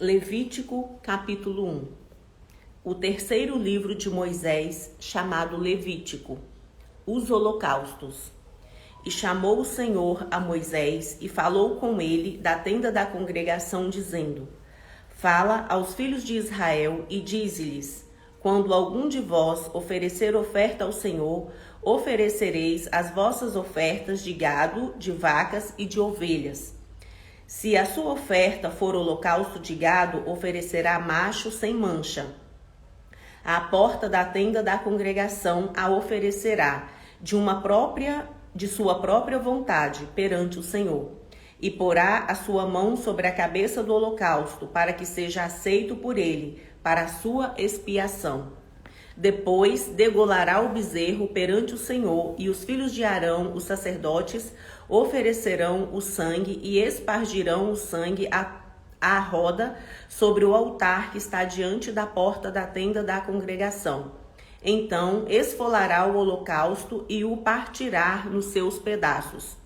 Levítico, capítulo 1. O terceiro livro de Moisés, chamado Levítico. Os holocaustos. E chamou o Senhor a Moisés e falou com ele da tenda da congregação, dizendo: Fala aos filhos de Israel e dize-lhes: Quando algum de vós oferecer oferta ao Senhor, oferecereis as vossas ofertas de gado, de vacas e de ovelhas. Se a sua oferta for holocausto de gado, oferecerá macho sem mancha. À porta da tenda da congregação a oferecerá, de sua própria vontade, perante o Senhor. E porá a sua mão sobre a cabeça do holocausto, para que seja aceito por ele, para a sua expiação. Depois degolará o bezerro perante o Senhor, e os filhos de Arão, os sacerdotes, oferecerão o sangue e espargirão o sangue à roda sobre o altar que está diante da porta da tenda da congregação. Então esfolará o holocausto e o partirá nos seus pedaços.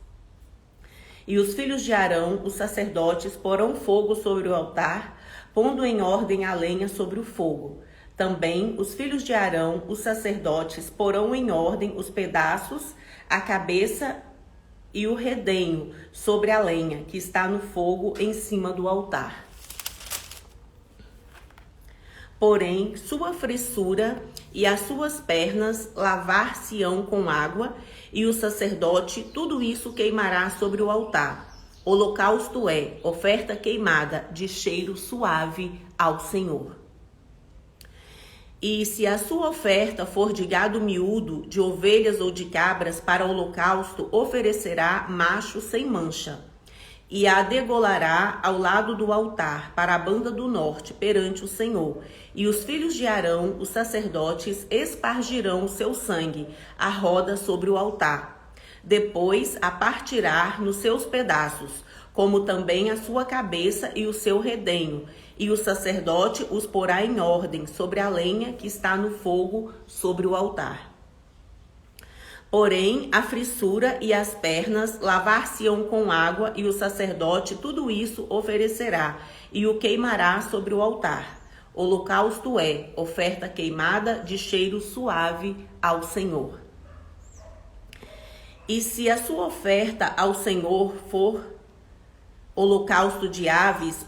E os filhos de Arão, os sacerdotes, porão fogo sobre o altar, pondo em ordem a lenha sobre o fogo. Também os filhos de Arão, os sacerdotes, porão em ordem os pedaços, a cabeça e o redenho sobre a lenha que está no fogo em cima do altar. Porém, sua fressura e as suas pernas lavar-se-ão com água, e o sacerdote tudo isso queimará sobre o altar. Holocausto é oferta queimada de cheiro suave ao Senhor. E se a sua oferta for de gado miúdo, de ovelhas ou de cabras para holocausto, oferecerá macho sem mancha. E a degolará ao lado do altar, para a banda do norte, perante o Senhor. E os filhos de Arão, os sacerdotes, espargirão o seu sangue, à roda sobre o altar. Depois a partirá nos seus pedaços, como também a sua cabeça e o seu redenho. E o sacerdote os porá em ordem sobre a lenha que está no fogo sobre o altar. Porém, a frissura e as pernas lavar-se-ão com água, e o sacerdote tudo isso oferecerá, e o queimará sobre o altar. Holocausto é oferta queimada de cheiro suave ao Senhor. E se a sua oferta ao Senhor for holocausto de aves,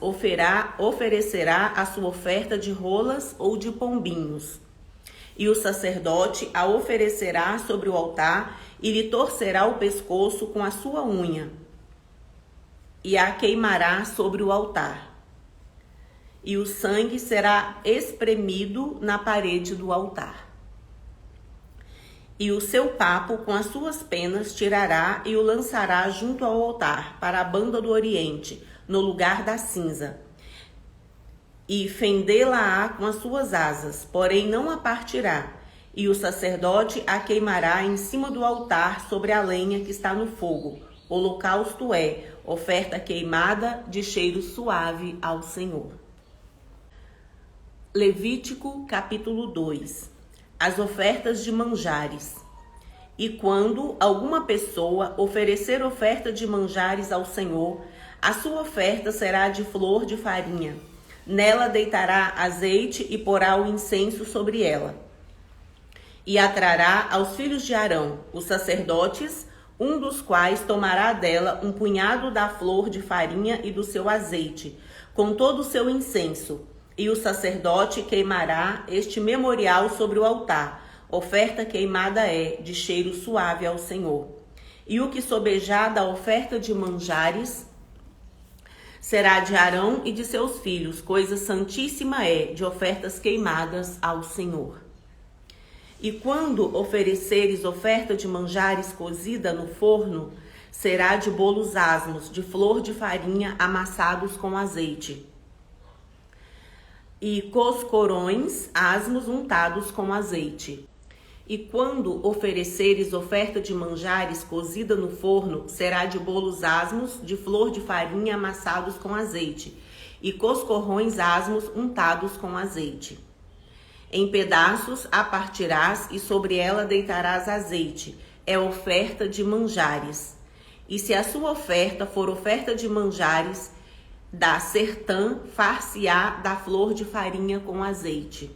oferecerá a sua oferta de rolas ou de pombinhos. E o sacerdote a oferecerá sobre o altar e lhe torcerá o pescoço com a sua unha e a queimará sobre o altar. E o sangue será espremido na parede do altar. E o seu papo com as suas penas tirará e o lançará junto ao altar, para a banda do oriente, no lugar da cinza. E fendê-la-á com as suas asas, porém não a partirá. E o sacerdote a queimará em cima do altar sobre a lenha que está no fogo. Holocausto é oferta queimada de cheiro suave ao Senhor. Levítico, capítulo 2. As ofertas de manjares. E quando alguma pessoa oferecer oferta de manjares ao Senhor, a sua oferta será de flor de farinha. Nela deitará azeite e porá o incenso sobre ela. E a trará aos filhos de Arão, os sacerdotes, um dos quais tomará dela um punhado da flor de farinha e do seu azeite, com todo o seu incenso. E o sacerdote queimará este memorial sobre o altar. Oferta queimada é de cheiro suave ao Senhor. E o que sobejar da oferta de manjares será de Arão e de seus filhos. Coisa santíssima é de ofertas queimadas ao Senhor. E quando ofereceres oferta de manjares cozida no forno, será de bolos asmos, de flor de farinha amassados com azeite. E coscorões asmos untados com azeite. E quando ofereceres oferta de manjares cozida no forno, será de bolos asmos, de flor de farinha amassados com azeite, e coscorrões asmos untados com azeite. Em pedaços a partirás, e sobre ela deitarás azeite. É oferta de manjares. E se a sua oferta for oferta de manjares, da sertã far-se-á da flor de farinha com azeite.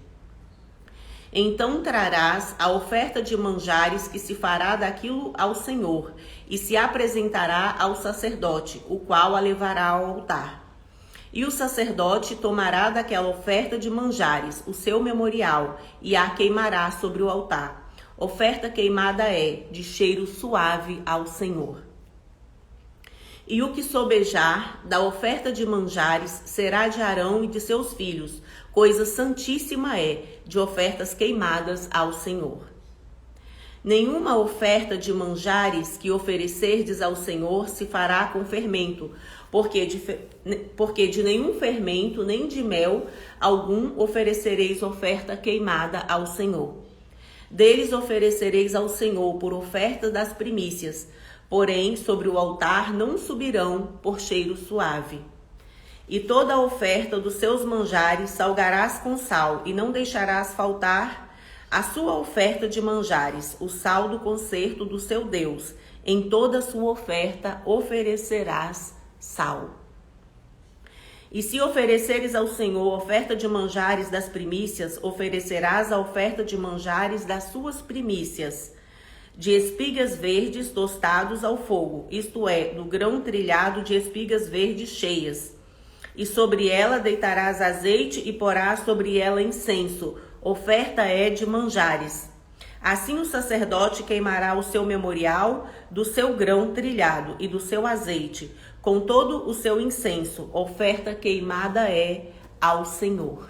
Então trarás a oferta de manjares que se fará daquilo ao Senhor, e se apresentará ao sacerdote, o qual a levará ao altar. E o sacerdote tomará daquela oferta de manjares o seu memorial, e a queimará sobre o altar. Oferta queimada é de cheiro suave ao Senhor. E o que sobejar da oferta de manjares será de Arão e de seus filhos, coisa santíssima é, de ofertas queimadas ao Senhor. Nenhuma oferta de manjares que oferecerdes ao Senhor se fará com fermento, porque de nenhum fermento nem de mel algum oferecereis oferta queimada ao Senhor. Deles oferecereis ao Senhor por oferta das primícias, porém sobre o altar não subirão por cheiro suave. E toda a oferta dos seus manjares salgarás com sal, e não deixarás faltar a sua oferta de manjares, o sal do concerto do seu Deus. Em toda a sua oferta oferecerás sal. E se ofereceres ao Senhor oferta de manjares das primícias, oferecerás a oferta de manjares das suas primícias, de espigas verdes tostados ao fogo, isto é, do grão trilhado de espigas verdes cheias. E sobre ela deitarás azeite e porás sobre ela incenso, oferta é de manjares. Assim o sacerdote queimará o seu memorial do seu grão trilhado e do seu azeite, com todo o seu incenso, oferta queimada é ao Senhor.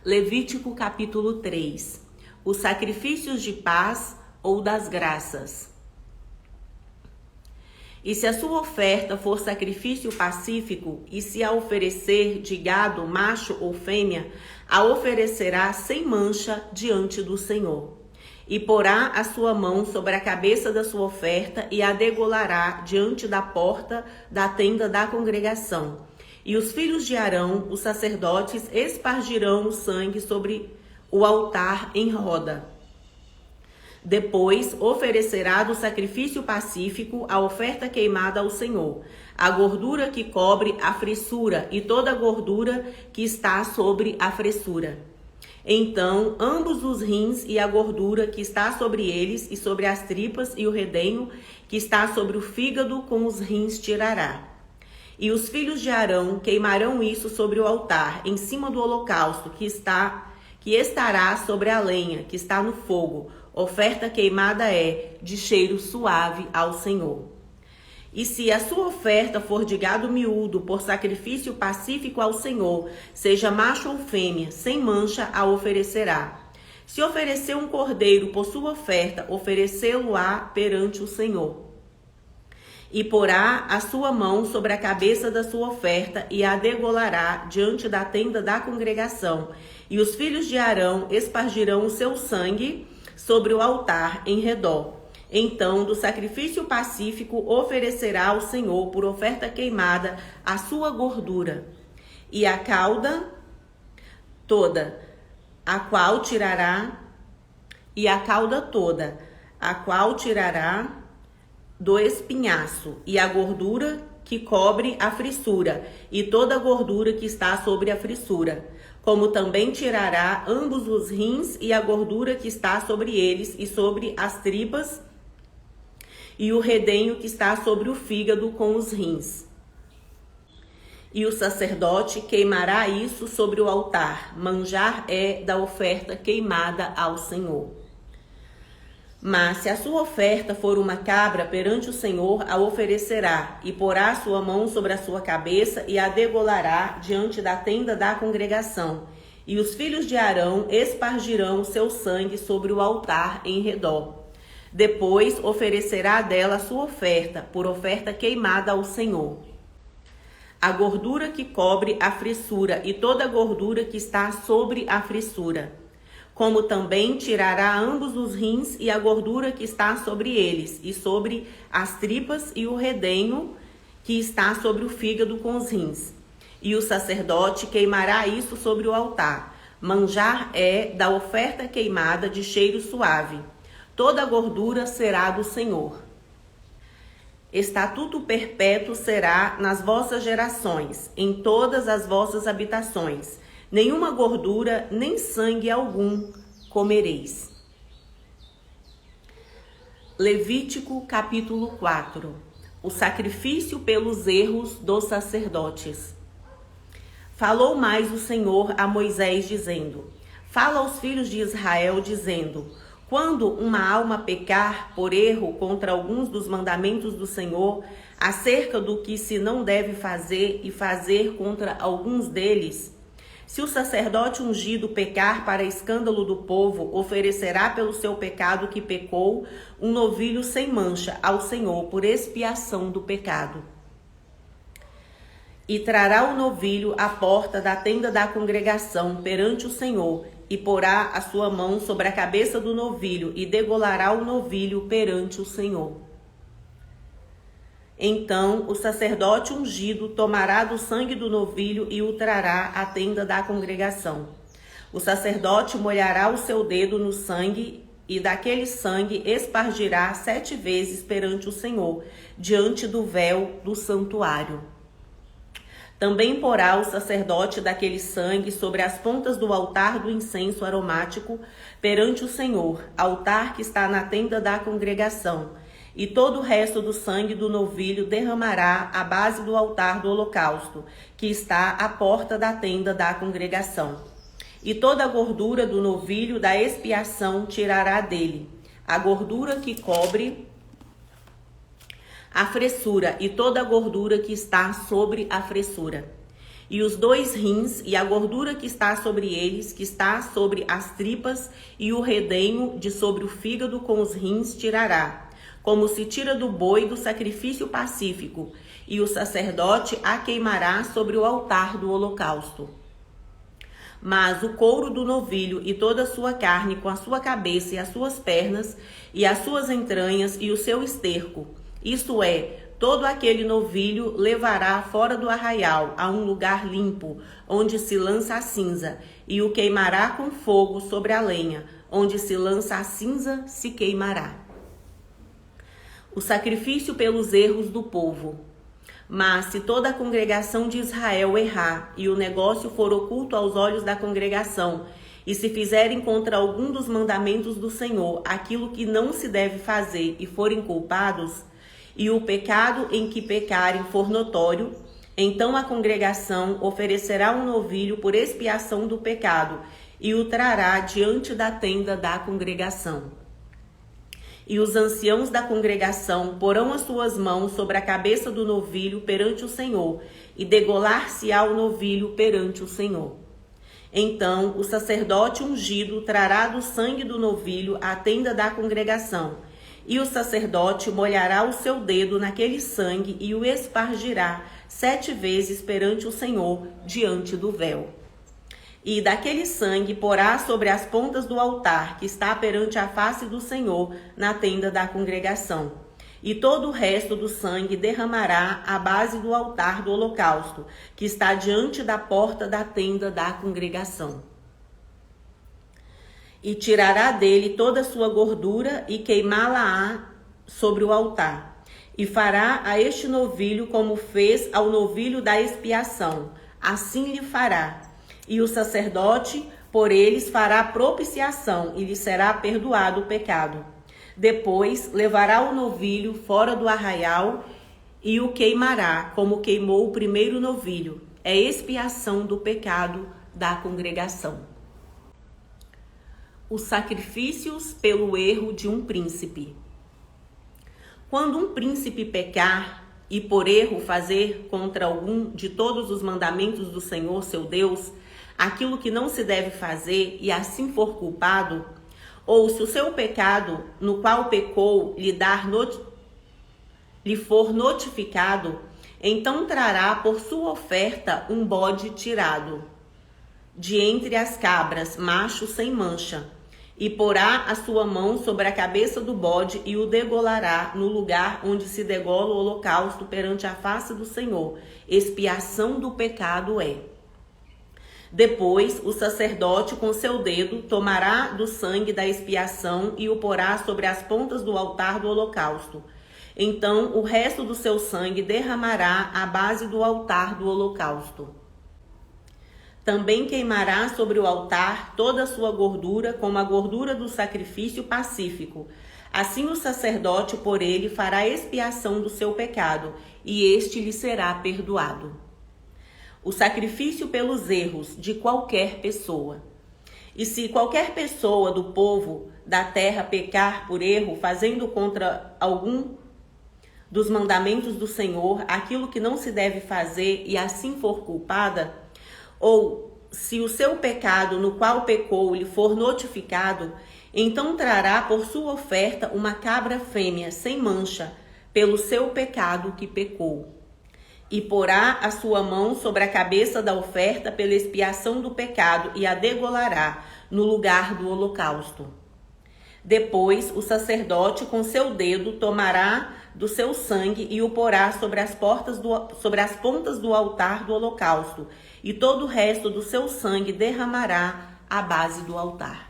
Levítico capítulo 3. Os sacrifícios de paz ou das graças. E se a sua oferta for sacrifício pacífico, e se a oferecer de gado, macho ou fêmea, a oferecerá sem mancha diante do Senhor. E porá a sua mão sobre a cabeça da sua oferta e a degolará diante da porta da tenda da congregação. E os filhos de Arão, os sacerdotes, espargirão o sangue sobre o altar em roda. Depois oferecerá do sacrifício pacífico a oferta queimada ao Senhor, a gordura que cobre a fressura e toda a gordura que está sobre a fressura. Então, ambos os rins e a gordura que está sobre eles, e sobre as tripas e o redenho que está sobre o fígado com os rins tirará. E os filhos de Arão queimarão isso sobre o altar, em cima do holocausto que estará sobre a lenha, que está no fogo. Oferta queimada é de cheiro suave ao Senhor. E se a sua oferta for de gado miúdo por sacrifício pacífico ao Senhor, seja macho ou fêmea, sem mancha a oferecerá. Se oferecer um cordeiro por sua oferta, oferecê-lo-á perante o Senhor. E porá a sua mão sobre a cabeça da sua oferta e a degolará diante da tenda da congregação. E os filhos de Arão espargirão o seu sangue sobre o altar em redor. Então, do sacrifício pacífico oferecerá ao Senhor por oferta queimada a sua gordura e a cauda toda, a qual tirará do espinhaço, e a gordura que cobre a frissura, e toda a gordura que está sobre a frissura, como também tirará ambos os rins e a gordura que está sobre eles, e sobre as tripas, e o redenho que está sobre o fígado com os rins. E o sacerdote queimará isso sobre o altar. Manjar é da oferta queimada ao Senhor. Mas se a sua oferta for uma cabra, perante o Senhor a oferecerá, e porá a sua mão sobre a sua cabeça e a degolará diante da tenda da congregação. E os filhos de Arão espargirão o seu sangue sobre o altar em redor. Depois oferecerá dela a sua oferta, por oferta queimada ao Senhor. A gordura que cobre a fressura e toda a gordura que está sobre a fressura. Como também tirará ambos os rins e a gordura que está sobre eles, e sobre as tripas e o redenho que está sobre o fígado com os rins. E o sacerdote queimará isso sobre o altar. Manjar é da oferta queimada de cheiro suave. Toda a gordura será do Senhor. Estatuto perpétuo será nas vossas gerações, em todas as vossas habitações. Nenhuma gordura, nem sangue algum comereis. Levítico capítulo 4. O sacrifício pelos erros dos sacerdotes. Falou mais o Senhor a Moisés, dizendo: Fala aos filhos de Israel, dizendo: Quando uma alma pecar por erro contra alguns dos mandamentos do Senhor, acerca do que se não deve fazer e fazer contra alguns deles, se o sacerdote ungido pecar para escândalo do povo, oferecerá pelo seu pecado que pecou um novilho sem mancha ao Senhor por expiação do pecado. E trará o novilho à porta da tenda da congregação perante o Senhor, e porá a sua mão sobre a cabeça do novilho, e degolará o novilho perante o Senhor. Então o sacerdote ungido tomará do sangue do novilho e o trará à tenda da congregação. O sacerdote molhará o seu dedo no sangue, e daquele sangue espargirá 7 vezes perante o Senhor, diante do véu do santuário. Também porá o sacerdote daquele sangue sobre as pontas do altar do incenso aromático perante o Senhor, altar que está na tenda da congregação, e todo o resto do sangue do novilho derramará à base do altar do holocausto, que está à porta da tenda da congregação. E toda a gordura do novilho da expiação tirará dele, a gordura que cobre a fressura e toda a gordura que está sobre a fressura. E os 2 rins e a gordura que está sobre eles, que está sobre as tripas, e o redenho de sobre o fígado com os rins tirará, como se tira do boi do sacrifício pacífico, e o sacerdote a queimará sobre o altar do holocausto. Mas o couro do novilho e toda a sua carne, com a sua cabeça e as suas pernas, e as suas entranhas e o seu esterco, isto é, todo aquele novilho levará fora do arraial a um lugar limpo, onde se lança a cinza, e o queimará com fogo sobre a lenha, onde se lança a cinza se queimará. O sacrifício pelos erros do povo. Mas se toda a congregação de Israel errar, e o negócio for oculto aos olhos da congregação, e se fizerem contra algum dos mandamentos do Senhor aquilo que não se deve fazer e forem culpados, e o pecado em que pecarem for notório, então a congregação oferecerá um novilho por expiação do pecado e o trará diante da tenda da congregação. E os anciãos da congregação porão as suas mãos sobre a cabeça do novilho perante o Senhor, e degolar-se-á o novilho perante o Senhor. Então o sacerdote ungido trará do sangue do novilho à tenda da congregação, e o sacerdote molhará o seu dedo naquele sangue e o espargirá 7 vezes perante o Senhor, diante do véu. E daquele sangue porá sobre as pontas do altar, que está perante a face do Senhor, na tenda da congregação. E todo o resto do sangue derramará à base do altar do holocausto, que está diante da porta da tenda da congregação. E tirará dele toda a sua gordura e queimá-la-á sobre o altar. E fará a este novilho como fez ao novilho da expiação, assim lhe fará. E o sacerdote por eles fará propiciação, e lhe será perdoado o pecado. Depois levará o novilho fora do arraial e o queimará, como queimou o primeiro novilho. É expiação do pecado da congregação. Os sacrifícios pelo erro de um príncipe. Quando um príncipe pecar e por erro fazer contra algum de todos os mandamentos do Senhor seu Deus, aquilo que não se deve fazer, e assim for culpado, ou se o seu pecado no qual pecou lhe for notificado, então trará por sua oferta um bode tirado de entre as cabras, macho sem mancha, e porá a sua mão sobre a cabeça do bode e o degolará no lugar onde se degola o holocausto perante a face do Senhor. Expiação do pecado é. Depois, o sacerdote com seu dedo tomará do sangue da expiação e o porá sobre as pontas do altar do holocausto. Então o resto do seu sangue derramará à base do altar do holocausto. Também queimará sobre o altar toda a sua gordura, como a gordura do sacrifício pacífico. Assim o sacerdote por ele fará expiação do seu pecado, e este lhe será perdoado. O sacrifício pelos erros de qualquer pessoa. E se qualquer pessoa do povo da terra pecar por erro, fazendo contra algum dos mandamentos do Senhor aquilo que não se deve fazer, e assim for culpada, ou se o seu pecado no qual pecou lhe for notificado, então trará por sua oferta uma cabra fêmea sem mancha, pelo seu pecado que pecou. E porá a sua mão sobre a cabeça da oferta pela expiação do pecado e a degolará no lugar do holocausto. Depois o sacerdote com seu dedo tomará do seu sangue e o porá sobre as pontas do altar do holocausto, e todo o resto do seu sangue derramará à base do altar.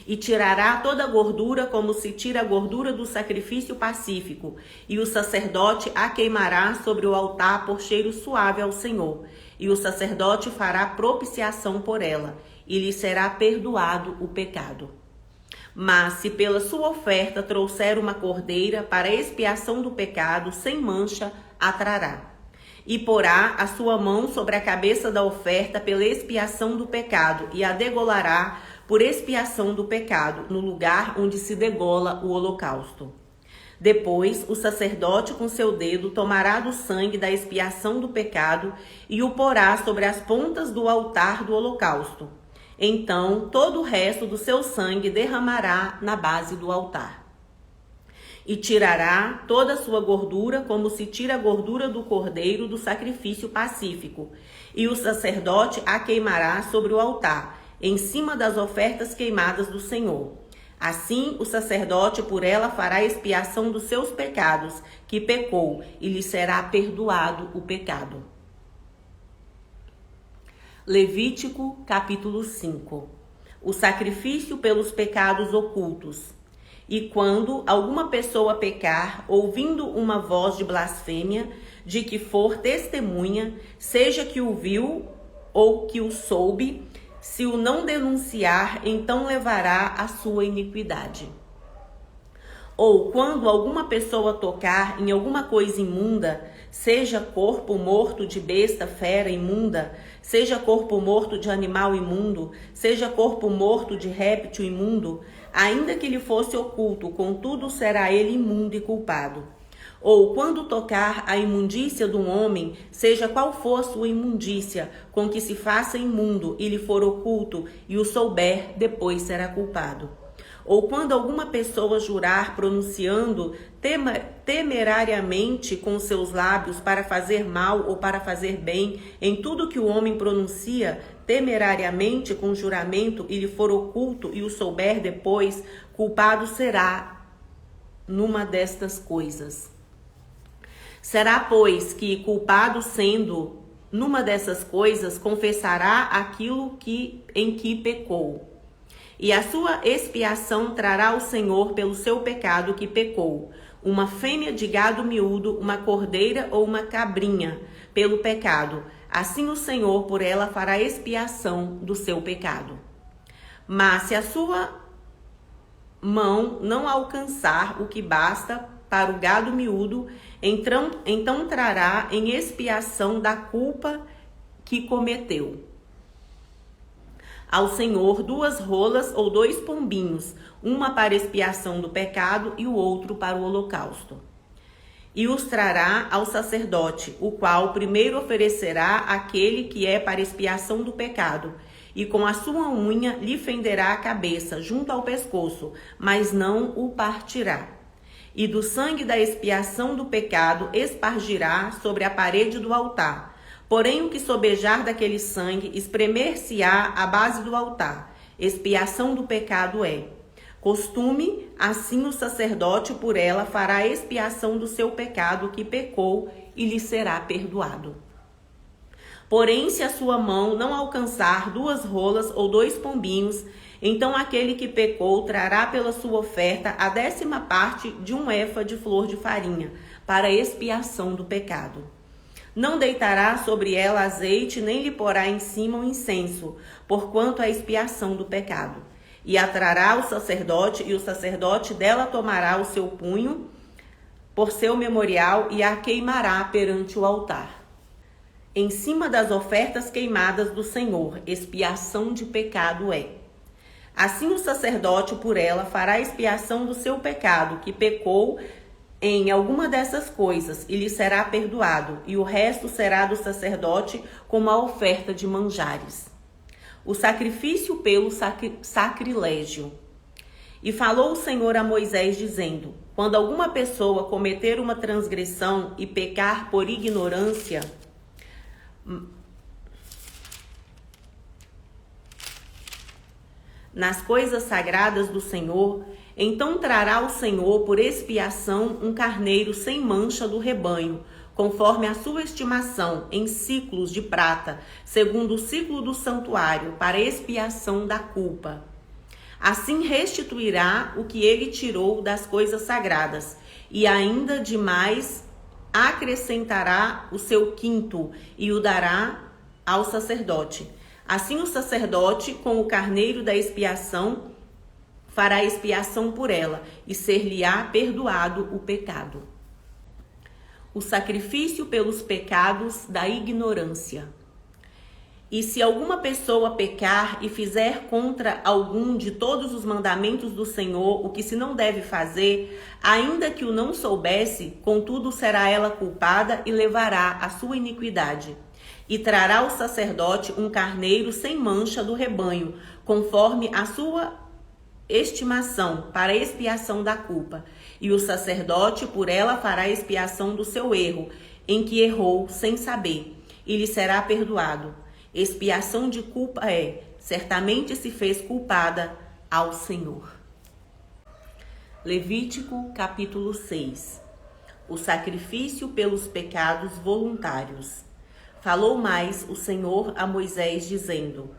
E tirará toda a gordura, como se tira a gordura do sacrifício pacífico, e o sacerdote a queimará sobre o altar por cheiro suave ao Senhor. E o sacerdote fará propiciação por ela, e lhe será perdoado o pecado. Mas se pela sua oferta trouxer uma cordeira para expiação do pecado, sem mancha a trará. E porá a sua mão sobre a cabeça da oferta pela expiação do pecado, e a degolará por expiação do pecado, no lugar onde se degola o holocausto. Depois, o sacerdote com seu dedo tomará do sangue da expiação do pecado e o porá sobre as pontas do altar do holocausto. Então, todo o resto do seu sangue derramará na base do altar. E tirará toda a sua gordura, como se tira a gordura do cordeiro do sacrifício pacífico, e o sacerdote a queimará sobre o altar, em cima das ofertas queimadas do Senhor. Assim, o sacerdote por ela fará expiação dos seus pecados, que pecou, e lhe será perdoado o pecado. Levítico, capítulo 5. O sacrifício pelos pecados ocultos. E quando alguma pessoa pecar, ouvindo uma voz de blasfêmia, de que for testemunha, seja que o viu ou que o soube, se o não denunciar, então levará a sua iniquidade. Ou quando alguma pessoa tocar em alguma coisa imunda, seja corpo morto de besta, fera imunda, seja corpo morto de animal imundo, seja corpo morto de réptil imundo, ainda que lhe fosse oculto, contudo será ele imundo e culpado. Ou quando tocar a imundícia de um homem, seja qual for a sua imundícia, com que se faça imundo e lhe for oculto, e o souber, depois será culpado. Ou quando alguma pessoa jurar pronunciando temerariamente com seus lábios para fazer mal ou para fazer bem, em tudo que o homem pronuncia temerariamente com juramento e lhe for oculto e o souber depois, culpado será numa destas coisas. Será, pois, que culpado sendo numa dessas coisas, confessará aquilo em que pecou. E a sua expiação trará ao Senhor pelo seu pecado que pecou, uma fêmea de gado miúdo, uma cordeira ou uma cabrinha, pelo pecado. Assim o Senhor por ela fará expiação do seu pecado. Mas se a sua mão não alcançar o que basta para o gado miúdo, então trará em expiação da culpa que cometeu ao Senhor 2 rolas ou 2 pombinhos, uma para expiação do pecado e o outro para o holocausto. E os trará ao sacerdote, o qual primeiro oferecerá aquele que é para expiação do pecado, e com a sua unha lhe fenderá a cabeça junto ao pescoço, mas não o partirá. E do sangue da expiação do pecado espargirá sobre a parede do altar. Porém, o que sobejar daquele sangue, espremer-se-á à base do altar. Expiação do pecado é. Costume, assim o sacerdote por ela fará expiação do seu pecado que pecou e lhe será perdoado. Porém, se a sua mão não alcançar 2 rolas ou 2 pombinhos, então aquele que pecou trará pela sua oferta a 10ª parte de 1 efa de flor de farinha, para expiação do pecado. Não deitará sobre ela azeite, nem lhe porá em cima o incenso, porquanto é expiação do pecado. E a trará o sacerdote, e o sacerdote dela tomará o seu punho por seu memorial e a queimará perante o altar. Em cima das ofertas queimadas do Senhor, expiação de pecado é. Assim o sacerdote por ela fará expiação do seu pecado, que pecou em alguma dessas coisas, e lhe será perdoado, e o resto será do sacerdote como a oferta de manjares. O sacrifício pelo sacrilégio. E falou o Senhor a Moisés, dizendo: quando alguma pessoa cometer uma transgressão e pecar por ignorância, nas coisas sagradas do Senhor, então trará o Senhor por expiação um carneiro sem mancha do rebanho, conforme a sua estimação, em ciclos de prata, segundo o ciclo do santuário, para expiação da culpa. Assim restituirá o que ele tirou das coisas sagradas, e ainda demais acrescentará o seu quinto, e o dará ao sacerdote. Assim o sacerdote, com o carneiro da expiação, fará expiação por ela, e ser-lhe-á perdoado o pecado. O sacrifício pelos pecados da ignorância. E se alguma pessoa pecar e fizer contra algum de todos os mandamentos do Senhor o que se não deve fazer, ainda que o não soubesse, contudo será ela culpada e levará a sua iniquidade. E trará o sacerdote um carneiro sem mancha do rebanho, conforme a sua estimação, para expiação da culpa. E o sacerdote por ela fará expiação do seu erro, em que errou sem saber, e lhe será perdoado. Expiação de culpa é: certamente se fez culpada ao Senhor. Levítico, capítulo 6. O sacrifício pelos pecados voluntários. Falou mais o Senhor a Moisés, dizendo: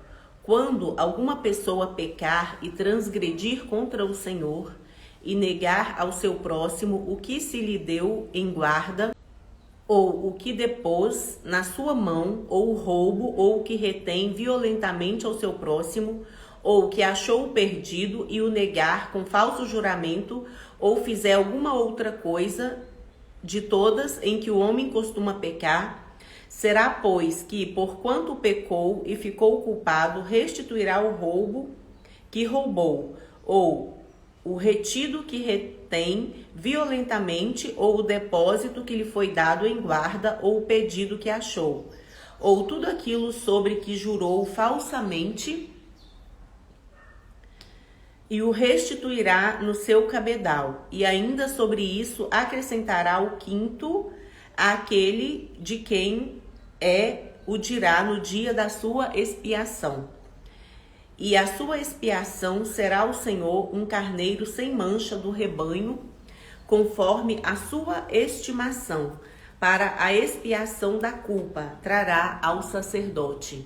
quando alguma pessoa pecar e transgredir contra o Senhor, e negar ao seu próximo o que se lhe deu em guarda, ou o que depôs na sua mão, ou o roubo, ou o que retém violentamente ao seu próximo, ou o que achou perdido e o negar com falso juramento, ou fizer alguma outra coisa de todas em que o homem costuma pecar, será, pois, que, porquanto pecou e ficou culpado, restituirá o roubo que roubou, ou o retido que retém violentamente, ou o depósito que lhe foi dado em guarda, ou o pedido que achou, ou tudo aquilo sobre que jurou falsamente, e o restituirá no seu cabedal, e ainda sobre isso acrescentará o quinto àquele de quem o dirá no dia da sua expiação. E a sua expiação será ao Senhor um carneiro sem mancha do rebanho, conforme a sua estimação, para a expiação da culpa, trará ao sacerdote.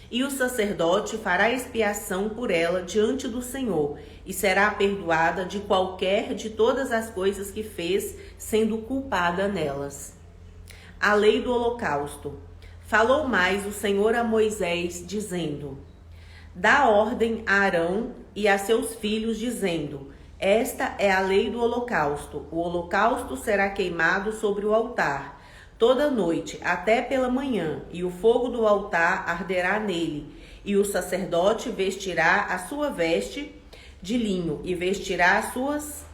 E o sacerdote fará expiação por ela diante do Senhor, e será perdoada de qualquer de todas as coisas que fez, sendo culpada nelas. A lei do holocausto. Falou mais o Senhor a Moisés, dizendo: dá ordem a Arão e a seus filhos, dizendo: esta é a lei do holocausto. O holocausto será queimado sobre o altar toda noite, até pela manhã, e o fogo do altar arderá nele. E o sacerdote vestirá a sua veste de linho, e vestirá as suas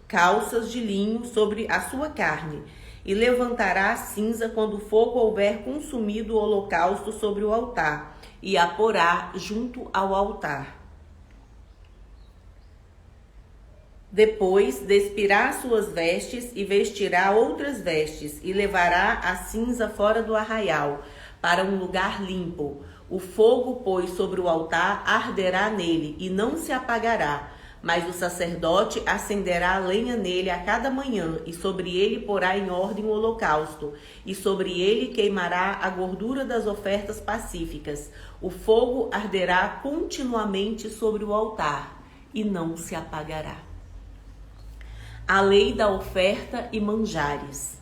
calças de linho sobre a sua carne, e levantará a cinza quando o fogo houver consumido o holocausto sobre o altar, e a porá junto ao altar. Depois despirá suas vestes e vestirá outras vestes, e levará a cinza fora do arraial, para um lugar limpo. O fogo, pois, sobre o altar arderá nele, e não se apagará, Mas o sacerdote acenderá a lenha nele a cada manhã, e sobre ele porá em ordem o holocausto, e sobre ele queimará a gordura das ofertas pacíficas. O fogo arderá continuamente sobre o altar, e não se apagará. A lei da oferta e manjares.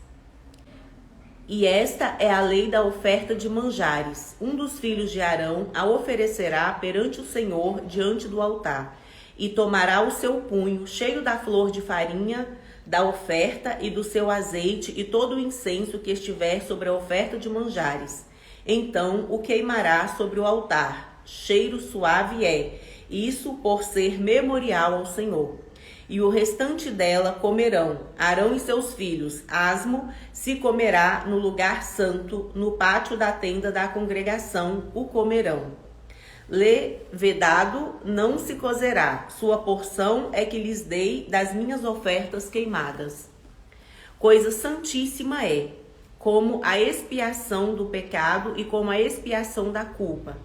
E esta é a lei da oferta de manjares. Um dos filhos de Arão a oferecerá perante o Senhor diante do altar, e tomará o seu punho, cheio da flor de farinha, da oferta e do seu azeite e todo o incenso que estiver sobre a oferta de manjares. Então o queimará sobre o altar. Cheiro suave é, isso por ser memorial ao Senhor. E o restante dela comerão Arão e seus filhos. Asmo se comerá no lugar santo, no pátio da tenda da congregação o comerão. Levedado não se cozerá, sua porção é que lhes dei das minhas ofertas queimadas. Coisa santíssima é, como a expiação do pecado e como a expiação da culpa.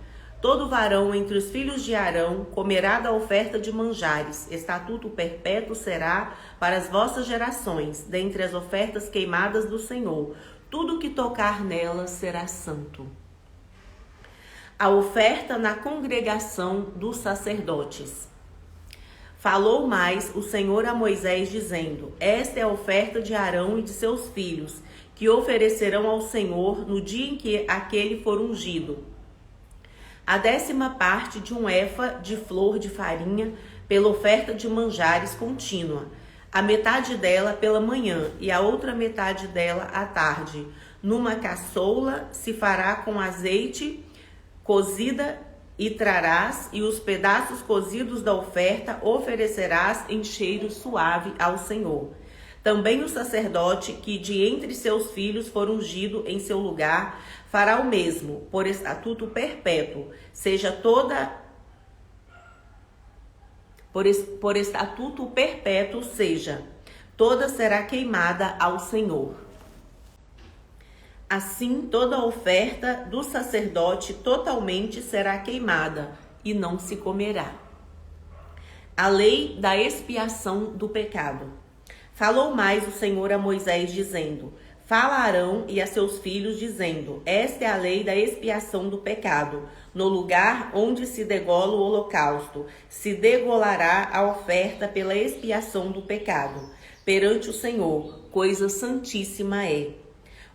Todo varão entre os filhos de Arão comerá da oferta de manjares. Estatuto perpétuo será para as vossas gerações, dentre as ofertas queimadas do Senhor. Tudo que tocar nelas será santo. A oferta na congregação dos sacerdotes. Falou mais o Senhor a Moisés, dizendo: Esta é a oferta de Arão e de seus filhos, que oferecerão ao Senhor no dia em que aquele for ungido. A 10ª parte de um efa de flor de farinha pela oferta de manjares contínua, a metade dela pela manhã e a outra metade dela à tarde. Numa caçoula se fará com azeite cozida e trarás, e os pedaços cozidos da oferta oferecerás em cheiro suave ao Senhor. Também o sacerdote que de entre seus filhos for ungido em seu lugar fará o mesmo, por estatuto perpétuo, seja toda por estatuto perpétuo seja, toda será queimada ao Senhor. Assim, toda a oferta do sacerdote totalmente será queimada e não se comerá. A lei da expiação do pecado. Falou mais o Senhor a Moisés, dizendo: Fala a Arão e a seus filhos, dizendo: Esta é a lei da expiação do pecado. No lugar onde se degola o holocausto, se degolará a oferta pela expiação do pecado. Perante o Senhor, coisa santíssima é.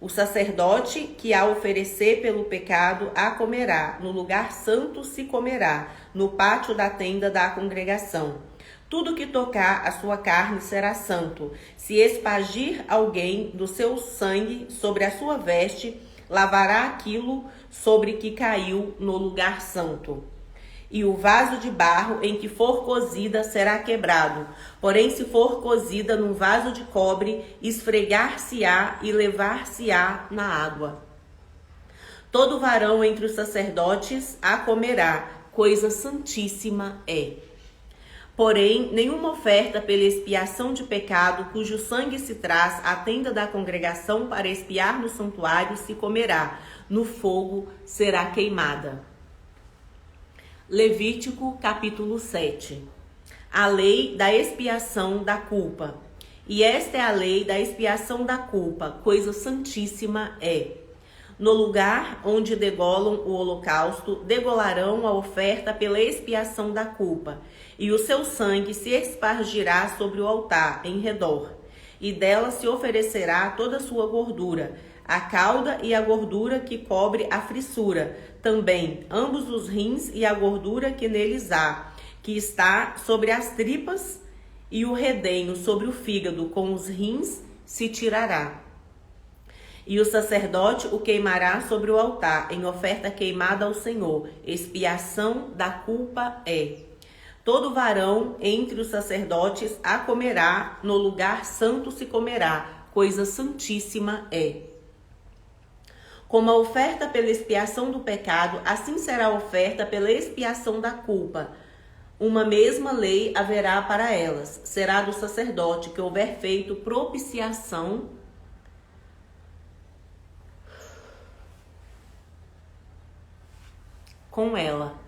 O sacerdote que a oferecer pelo pecado a comerá, no lugar santo se comerá, no pátio da tenda da congregação. Tudo que tocar a sua carne será santo. Se espargir alguém do seu sangue sobre a sua veste, lavará aquilo sobre que caiu no lugar santo. E o vaso de barro em que for cozida será quebrado. Porém, se for cozida num vaso de cobre, esfregar-se-á e levar-se-á na água. Todo varão entre os sacerdotes a comerá, coisa santíssima é. Porém, nenhuma oferta pela expiação de pecado, cujo sangue se traz à tenda da congregação para expiar no santuário, se comerá. No fogo será queimada. Levítico, capítulo 7. A lei da expiação da culpa. E esta é a lei da expiação da culpa, coisa santíssima é. No lugar onde degolam o holocausto, degolarão a oferta pela expiação da culpa, e o seu sangue se espargirá sobre o altar, em redor, e dela se oferecerá toda a sua gordura, a cauda e a gordura que cobre a frissura, também ambos os rins e a gordura que neles há, que está sobre as tripas, e o redenho sobre o fígado, com os rins se tirará. E o sacerdote o queimará sobre o altar, em oferta queimada ao Senhor. Expiação da culpa é. Todo varão entre os sacerdotes a comerá, no lugar santo se comerá, coisa santíssima é. Como a oferta pela expiação do pecado, assim será a oferta pela expiação da culpa. Uma mesma lei haverá para elas. Será do sacerdote que houver feito propiciação com ela.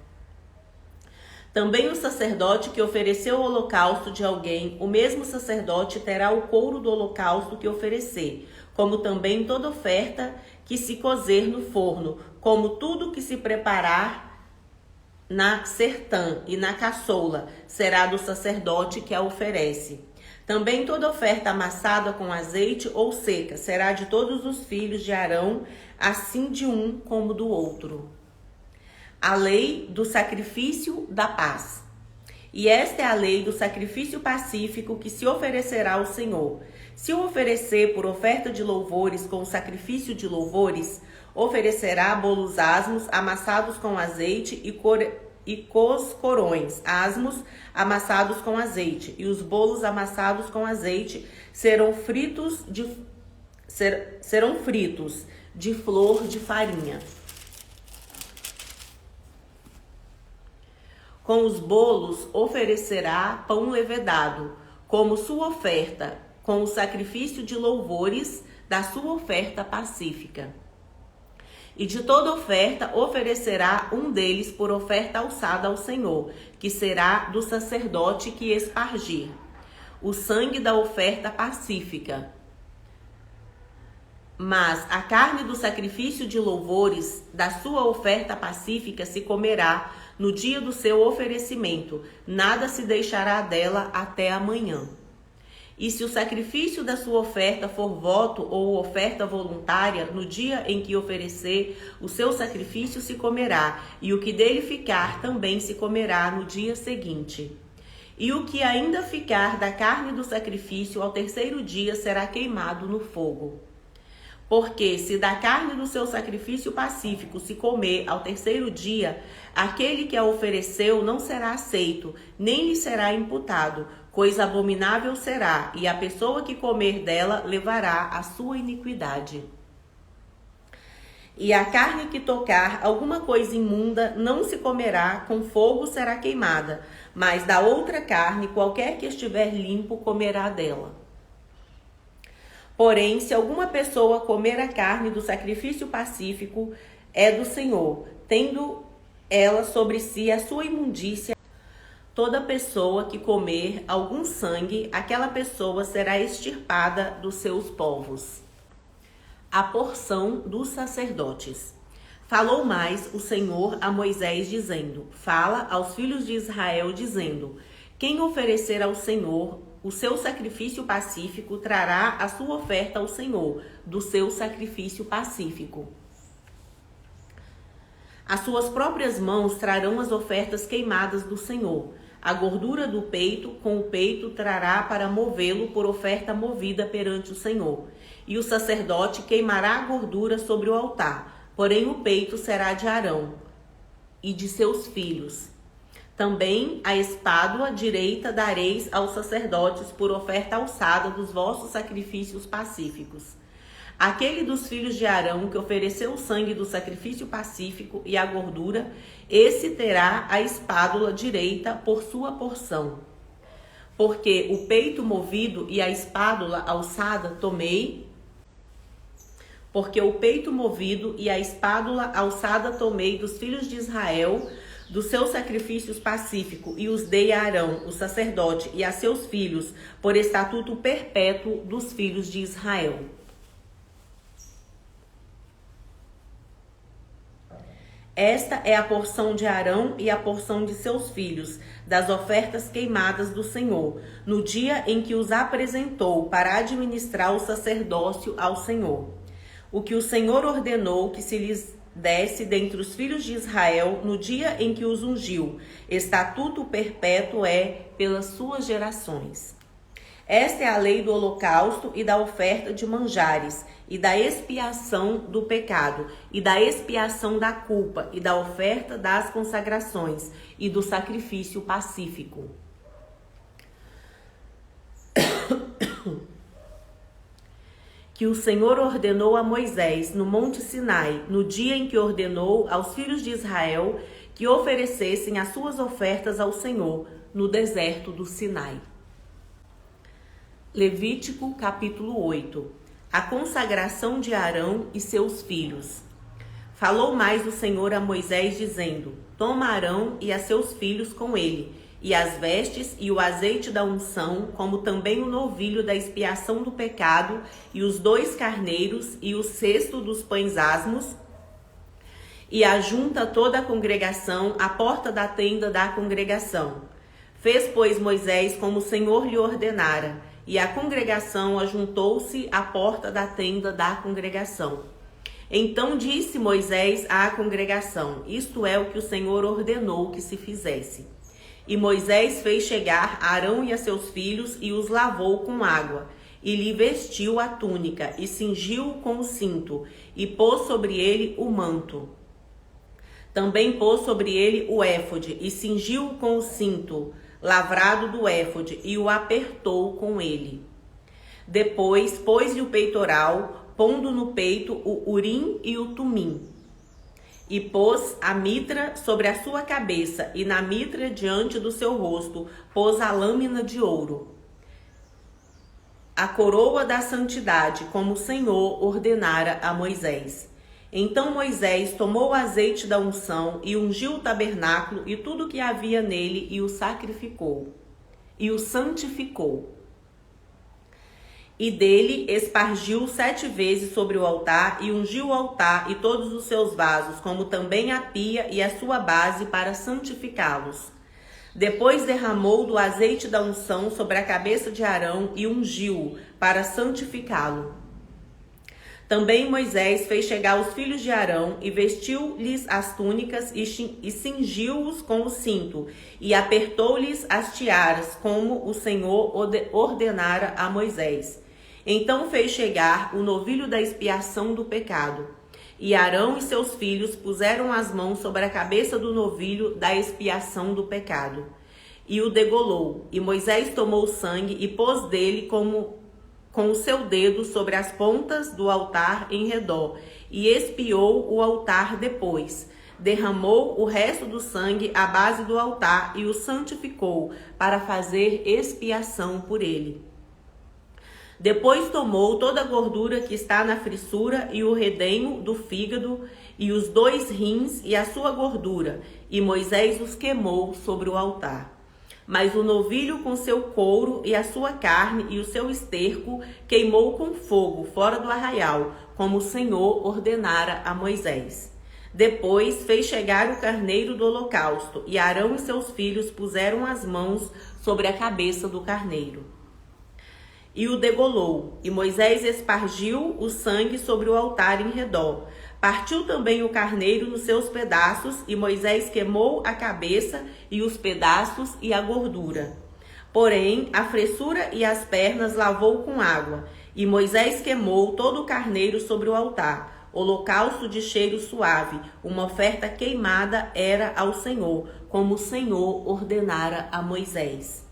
Também o sacerdote que ofereceu o holocausto de alguém, o mesmo sacerdote terá o couro do holocausto que oferecer, como também toda oferta que se cozer no forno, como tudo que se preparar na sertã e na caçoula, será do sacerdote que a oferece. Também toda oferta amassada com azeite ou seca será de todos os filhos de Arão, assim de um como do outro. A lei do sacrifício da paz. E esta é a lei do sacrifício pacífico que se oferecerá ao Senhor. Se o oferecer por oferta de louvores com o sacrifício de louvores, oferecerá bolos asmos amassados com azeite e coscorões asmos amassados com azeite. E os bolos amassados com azeite serão fritos de flor de farinha. Com os bolos oferecerá pão levedado, como sua oferta, com o sacrifício de louvores da sua oferta pacífica. E de toda oferta oferecerá um deles por oferta alçada ao Senhor, que será do sacerdote que espargir o sangue da oferta pacífica. Mas a carne do sacrifício de louvores da sua oferta pacífica se comerá no dia do seu oferecimento, nada se deixará dela até amanhã. E se o sacrifício da sua oferta for voto ou oferta voluntária, no dia em que oferecer, o seu sacrifício se comerá, e o que dele ficar também se comerá no dia seguinte. E o que ainda ficar da carne do sacrifício ao terceiro dia será queimado no fogo. Porque se da carne do seu sacrifício pacífico se comer ao terceiro dia, aquele que a ofereceu não será aceito, nem lhe será imputado, coisa abominável será, e a pessoa que comer dela levará a sua iniquidade. E a carne que tocar alguma coisa imunda não se comerá, com fogo será queimada, mas da outra carne, qualquer que estiver limpo, comerá dela. Porém, se alguma pessoa comer a carne do sacrifício pacífico, é do Senhor, tendo ela sobre si a sua imundícia. Toda pessoa que comer algum sangue, aquela pessoa será extirpada dos seus povos. A porção dos sacerdotes. Falou mais o Senhor a Moisés, dizendo: Fala aos filhos de Israel, dizendo: Quem oferecer ao Senhor o seu sacrifício pacífico trará a sua oferta ao Senhor, do seu sacrifício pacífico. As suas próprias mãos trarão as ofertas queimadas do Senhor. A gordura do peito, com o peito, trará para movê-lo por oferta movida perante o Senhor. E o sacerdote queimará a gordura sobre o altar, porém o peito será de Arão e de seus filhos. Também a espádua direita dareis aos sacerdotes por oferta alçada dos vossos sacrifícios pacíficos. Aquele dos filhos de Arão que ofereceu o sangue do sacrifício pacífico e a gordura, esse terá a espádula direita por sua porção. Porque o peito movido e a espádula alçada tomei dos filhos de Israel, dos seus sacrifícios pacíficos, e os dei a Arão, o sacerdote, e a seus filhos, por estatuto perpétuo dos filhos de Israel. Esta é a porção de Arão e a porção de seus filhos, das ofertas queimadas do Senhor, no dia em que os apresentou para administrar o sacerdócio ao Senhor. O que o Senhor ordenou que se lhes desse dentre os filhos de Israel no dia em que os ungiu. Estatuto perpétuo é pelas suas gerações. Esta é a lei do holocausto e da oferta de manjares, e da expiação do pecado, e da expiação da culpa, e da oferta das consagrações, e do sacrifício pacífico. Que o Senhor ordenou a Moisés no Monte Sinai, no dia em que ordenou aos filhos de Israel que oferecessem as suas ofertas ao Senhor no deserto do Sinai. Levítico capítulo 8. A consagração de Arão e seus filhos. Falou mais o Senhor a Moisés, dizendo: Toma Arão e a seus filhos com ele, e as vestes e o azeite da unção, como também o novilho da expiação do pecado, e os 2 carneiros, e o cesto dos pães asmos, e ajunta toda a congregação à porta da tenda da congregação. Fez, pois, Moisés como o Senhor lhe ordenara, e a congregação ajuntou-se à porta da tenda da congregação. Então disse Moisés à congregação: Isto é o que o Senhor ordenou que se fizesse. E Moisés fez chegar Arão e a seus filhos, e os lavou com água, e lhe vestiu a túnica, e cingiu-o com o cinto, e pôs sobre ele o manto. Também pôs sobre ele o éfode, e cingiu-o com o cinto lavrado do éfode, e o apertou com ele. Depois pôs-lhe o peitoral, pondo no peito o urim e o tumim. E pôs a mitra sobre a sua cabeça, e na mitra diante do seu rosto pôs a lâmina de ouro, a coroa da santidade, como o Senhor ordenara a Moisés. Então Moisés tomou o azeite da unção e ungiu o tabernáculo e tudo o que havia nele, e o sacrificou, e o santificou. E dele espargiu 7 vezes sobre o altar, e ungiu o altar e todos os seus vasos, como também a pia e a sua base, para santificá-los. Depois derramou do azeite da unção sobre a cabeça de Arão e ungiu-o para santificá-lo. Também Moisés fez chegar os filhos de Arão e vestiu-lhes as túnicas e cingiu-os com o cinto e apertou-lhes as tiaras, como o Senhor ordenara a Moisés. Então fez chegar o novilho da expiação do pecado. E Arão e seus filhos puseram as mãos sobre a cabeça do novilho da expiação do pecado, e o degolou. E Moisés tomou o sangue e pôs dele com o seu dedo sobre as pontas do altar em redor, e expiou o altar depois. Derramou o resto do sangue à base do altar e o santificou, para fazer expiação por ele. Depois tomou toda a gordura que está na frissura e o redenho do fígado e os 2 rins e a sua gordura, e Moisés os queimou sobre o altar. Mas o novilho com seu couro e a sua carne e o seu esterco queimou com fogo fora do arraial, como o Senhor ordenara a Moisés. Depois fez chegar o carneiro do holocausto, e Arão e seus filhos puseram as mãos sobre a cabeça do carneiro. E o degolou, e Moisés espargiu o sangue sobre o altar em redor. Partiu também o carneiro nos seus pedaços, e Moisés queimou a cabeça e os pedaços e a gordura. Porém, a fressura e as pernas lavou com água, e Moisés queimou todo o carneiro sobre o altar. Holocausto de cheiro suave, uma oferta queimada era ao Senhor, como o Senhor ordenara a Moisés.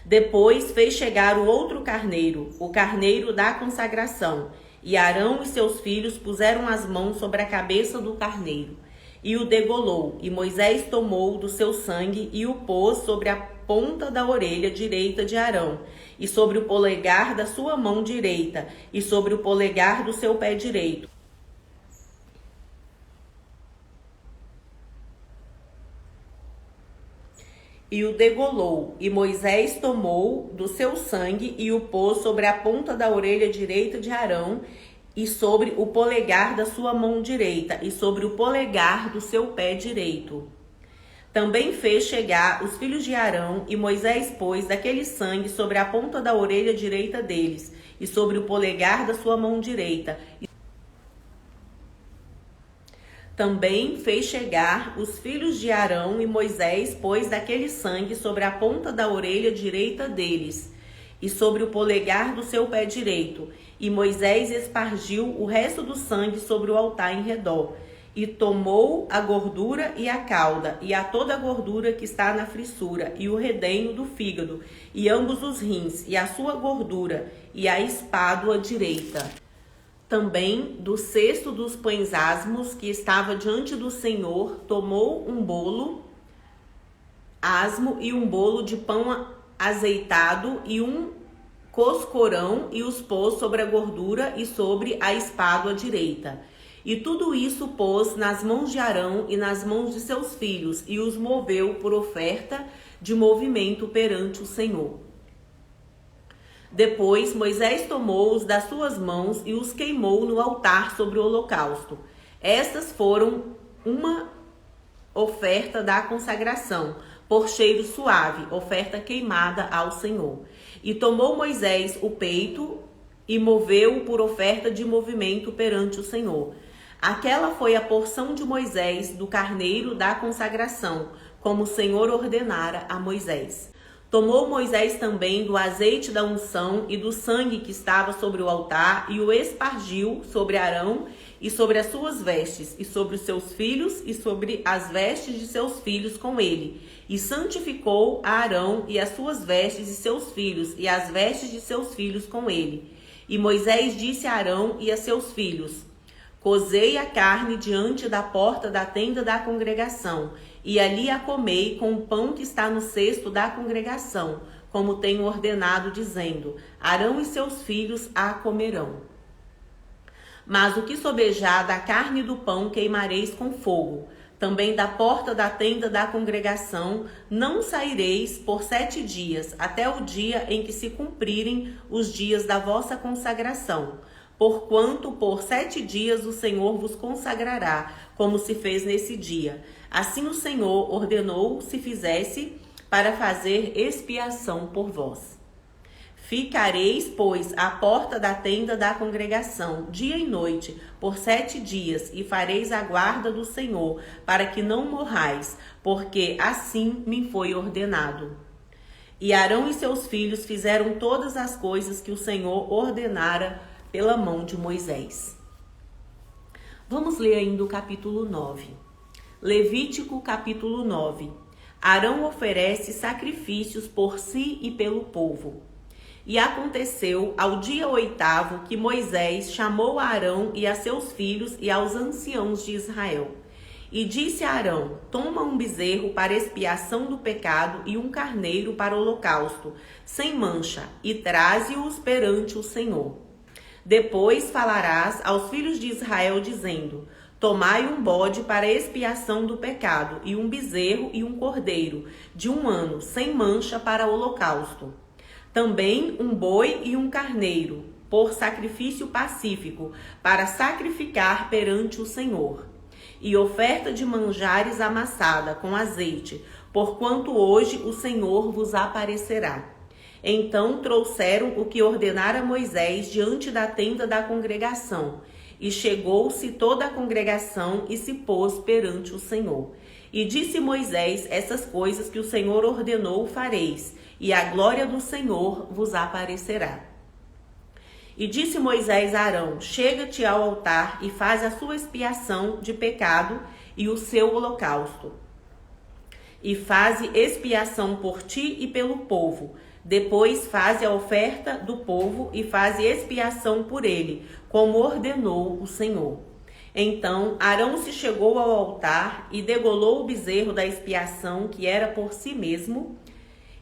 Depois fez chegar o outro carneiro, o carneiro da consagração, e Arão e seus filhos puseram as mãos sobre a cabeça do carneiro, e o degolou, e Moisés tomou do seu sangue e o pôs sobre a ponta da orelha direita de Arão, e sobre o polegar da sua mão direita, e sobre o polegar do seu pé direito. E o degolou, e Moisés tomou do seu sangue e o pôs sobre a ponta da orelha direita de Arão, e sobre o polegar da sua mão direita, e sobre o polegar do seu pé direito. Também fez chegar os filhos de Arão, e Moisés pôs daquele sangue sobre a ponta da orelha direita deles, e sobre o polegar da sua mão direita. Também fez chegar os filhos de Arão, e Moisés pôs daquele sangue sobre a ponta da orelha direita deles, e sobre o polegar do seu pé direito. E Moisés espargiu o resto do sangue sobre o altar em redor, e tomou a gordura e a cauda, e a toda a gordura que está na frissura, e o redenho do fígado, e ambos os rins, e a sua gordura, e a espádua direita. Também do cesto dos pães asmos que estava diante do Senhor, tomou um bolo asmo e um bolo de pão azeitado e um coscorão, e os pôs sobre a gordura e sobre a espádua direita. E tudo isso pôs nas mãos de Arão e nas mãos de seus filhos, e os moveu por oferta de movimento perante o Senhor. Depois Moisés tomou-os das suas mãos e os queimou no altar sobre o holocausto. Estas foram uma oferta da consagração, por cheiro suave, oferta queimada ao Senhor. E tomou Moisés o peito e moveu-o por oferta de movimento perante o Senhor. Aquela foi a porção de Moisés do carneiro da consagração, como o Senhor ordenara a Moisés. Tomou Moisés também do azeite da unção e do sangue que estava sobre o altar e o espargiu sobre Arão e sobre as suas vestes, e sobre os seus filhos e sobre as vestes de seus filhos com ele. E santificou a Arão e as suas vestes e seus filhos e as vestes de seus filhos com ele. E Moisés disse a Arão e a seus filhos: cozei a carne diante da porta da tenda da congregação, e ali a comei com o pão que está no cesto da congregação, como tenho ordenado, dizendo: Arão e seus filhos a comerão. Mas o que sobejar da carne e do pão queimareis com fogo. Também da porta da tenda da congregação não saireis por 7 dias, até o dia em que se cumprirem os dias da vossa consagração. Porquanto por 7 dias o Senhor vos consagrará, como se fez nesse dia. Assim o Senhor ordenou se fizesse para fazer expiação por vós. Ficareis, pois, à porta da tenda da congregação, dia e noite, por 7 dias, e fareis a guarda do Senhor, para que não morrais, porque assim me foi ordenado. E Arão e seus filhos fizeram todas as coisas que o Senhor ordenara pela mão de Moisés. Vamos ler ainda o capítulo 9. Levítico, capítulo 9. Arão oferece sacrifícios por si e pelo povo. E aconteceu ao dia 8º que Moisés chamou a Arão e a seus filhos e aos anciãos de Israel. E disse a Arão: toma um bezerro para expiação do pecado e um carneiro para o holocausto, sem mancha, e traze-os perante o Senhor. Depois falarás aos filhos de Israel, dizendo: tomai um bode para expiação do pecado, e um bezerro e um cordeiro, de 1 ano, sem mancha, para o holocausto. Também um boi e um carneiro, por sacrifício pacífico, para sacrificar perante o Senhor. E oferta de manjares amassada com azeite, porquanto hoje o Senhor vos aparecerá. Então trouxeram o que ordenara Moisés diante da tenda da congregação. E chegou-se toda a congregação e se pôs perante o Senhor. E disse Moisés essas coisas que o Senhor ordenou fareis, e a glória do Senhor vos aparecerá. E disse Moisés a Arão: chega-te ao altar e faz a sua expiação de pecado e o seu holocausto. E faze expiação por ti e pelo povo. Depois faze a oferta do povo e faze expiação por ele, como ordenou o Senhor. Então Arão se chegou ao altar e degolou o bezerro da expiação, que era por si mesmo.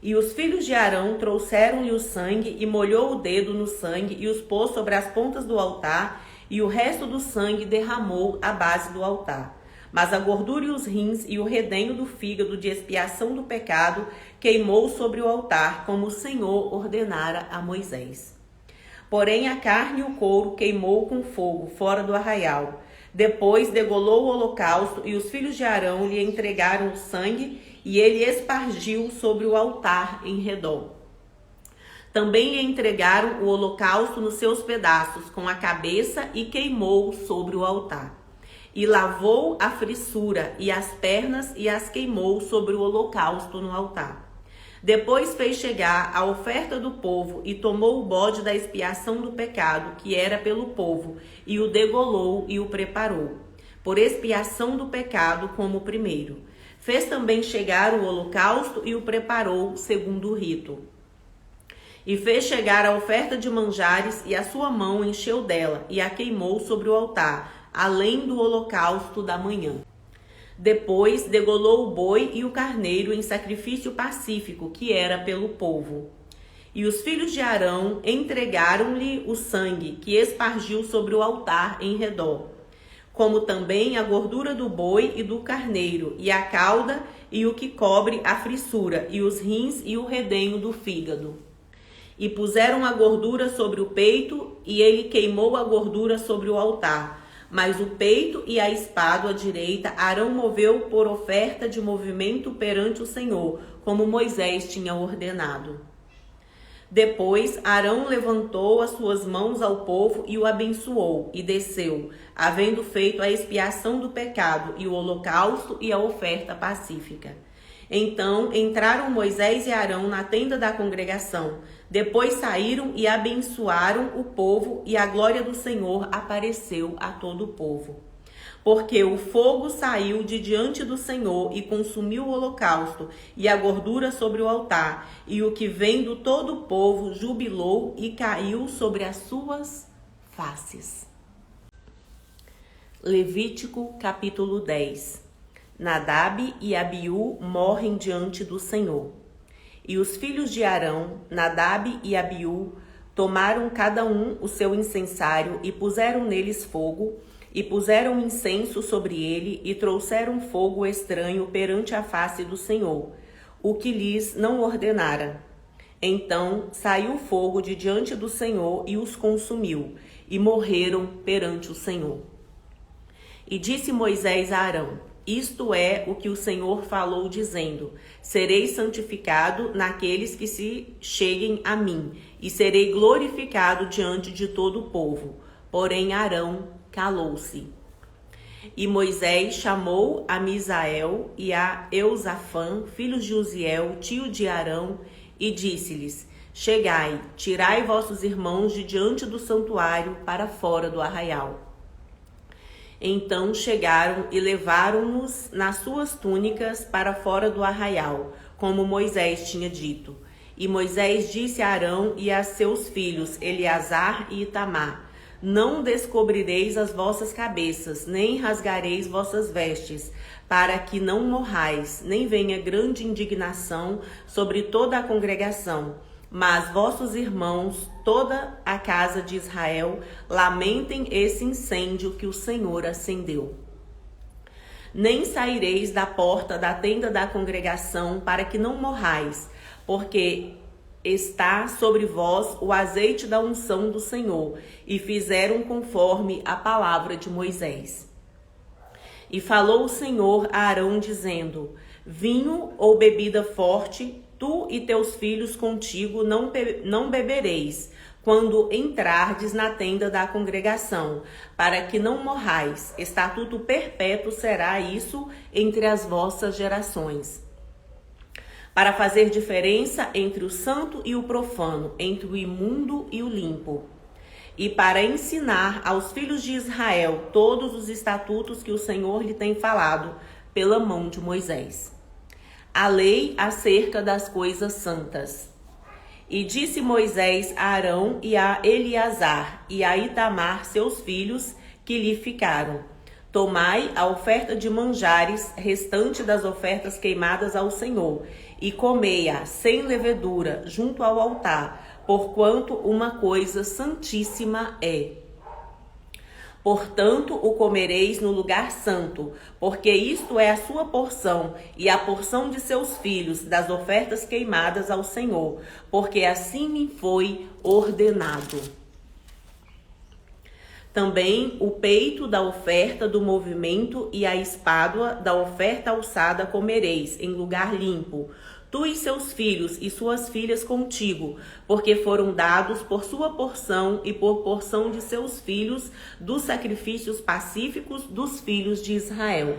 E os filhos de Arão trouxeram-lhe o sangue, e molhou o dedo no sangue, e os pôs sobre as pontas do altar, e o resto do sangue derramou à base do altar. Mas a gordura e os rins e o redenho do fígado de expiação do pecado queimou sobre o altar, como o Senhor ordenara a Moisés. Porém a carne e o couro queimou com fogo fora do arraial. Depois degolou o holocausto, e os filhos de Arão lhe entregaram o sangue, e ele espargiu sobre o altar em redor. Também lhe entregaram o holocausto nos seus pedaços, com a cabeça, e queimou sobre o altar. E lavou a frissura e as pernas, e as queimou sobre o holocausto no altar. Depois fez chegar a oferta do povo, e tomou o bode da expiação do pecado, que era pelo povo, e o degolou e o preparou, por expiação do pecado, como o primeiro. Fez também chegar o holocausto e o preparou segundo o rito. E fez chegar a oferta de manjares, e a sua mão encheu dela, e a queimou sobre o altar, além do holocausto da manhã. Depois degolou o boi e o carneiro em sacrifício pacífico, que era pelo povo. E os filhos de Arão entregaram-lhe o sangue, que espargiu sobre o altar em redor. como também a gordura do boi e do carneiro, e a cauda e o que cobre a frissura, e os rins e o redenho do fígado. E puseram a gordura sobre o peito, e ele queimou a gordura sobre o altar. Mas o peito e a espádua direita Arão moveu por oferta de movimento perante o Senhor, como Moisés tinha ordenado. Depois Arão levantou as suas mãos ao povo e o abençoou, e desceu, havendo feito a expiação do pecado, e o holocausto e a oferta pacífica. Então entraram Moisés e Arão na tenda da congregação. Depois saíram e abençoaram o povo, e a glória do Senhor apareceu a todo o povo. Porque o fogo saiu de diante do Senhor e consumiu o holocausto e a gordura sobre o altar, e o que vendo todo o povo jubilou e caiu sobre as suas faces. Levítico capítulo 10. Nadab e Abiú morrem diante do Senhor. E os filhos de Arão, Nadab e Abiú, tomaram cada um o seu incensário e puseram neles fogo, e puseram incenso sobre ele, e trouxeram fogo estranho perante a face do Senhor, o que lhes não ordenara. Então saiu fogo de diante do Senhor e os consumiu, e morreram perante o Senhor. E disse Moisés a Arão: isto é o que o Senhor falou, dizendo: serei santificado naqueles que se cheguem a mim, e serei glorificado diante de todo o povo. Porém Arão calou-se. E Moisés chamou a Misael e a Eusafã, filhos de Uziel, tio de Arão, e disse-lhes: chegai, tirai vossos irmãos de diante do santuário para fora do arraial. Então chegaram e levaram-nos nas suas túnicas para fora do arraial, como Moisés tinha dito. E Moisés disse a Arão e a seus filhos, Eleazar e Itamar: não descobrireis as vossas cabeças, nem rasgareis vossas vestes, para que não morrais, nem venha grande indignação sobre toda a congregação. Mas vossos irmãos, toda a casa de Israel, lamentem esse incêndio que o Senhor acendeu. Nem saireis da porta da tenda da congregação, para que não morrais, porque está sobre vós o azeite da unção do Senhor. E fizeram conforme a palavra de Moisés. E falou o Senhor a Arão, dizendo: vinho ou bebida forte, tu e teus filhos contigo não bebereis, quando entrardes na tenda da congregação, para que não morrais. Estatuto perpétuo será isso entre as vossas gerações. Para fazer diferença entre o santo e o profano, entre o imundo e o limpo. E para ensinar aos filhos de Israel todos os estatutos que o Senhor lhe tem falado pela mão de Moisés. A lei acerca das coisas santas. E disse Moisés a Arão e a Eleazar e a Itamar, seus filhos, que lhe ficaram: tomai a oferta de manjares restante das ofertas queimadas ao Senhor, e comei-a sem levedura junto ao altar, porquanto uma coisa santíssima é. Portanto, o comereis no lugar santo, porque isto é a sua porção e a porção de seus filhos das ofertas queimadas ao Senhor, porque assim me foi ordenado. Também o peito da oferta do movimento e a espádua da oferta alçada comereis em lugar limpo, tu e seus filhos e suas filhas contigo, porque foram dados por sua porção e por porção de seus filhos dos sacrifícios pacíficos dos filhos de Israel.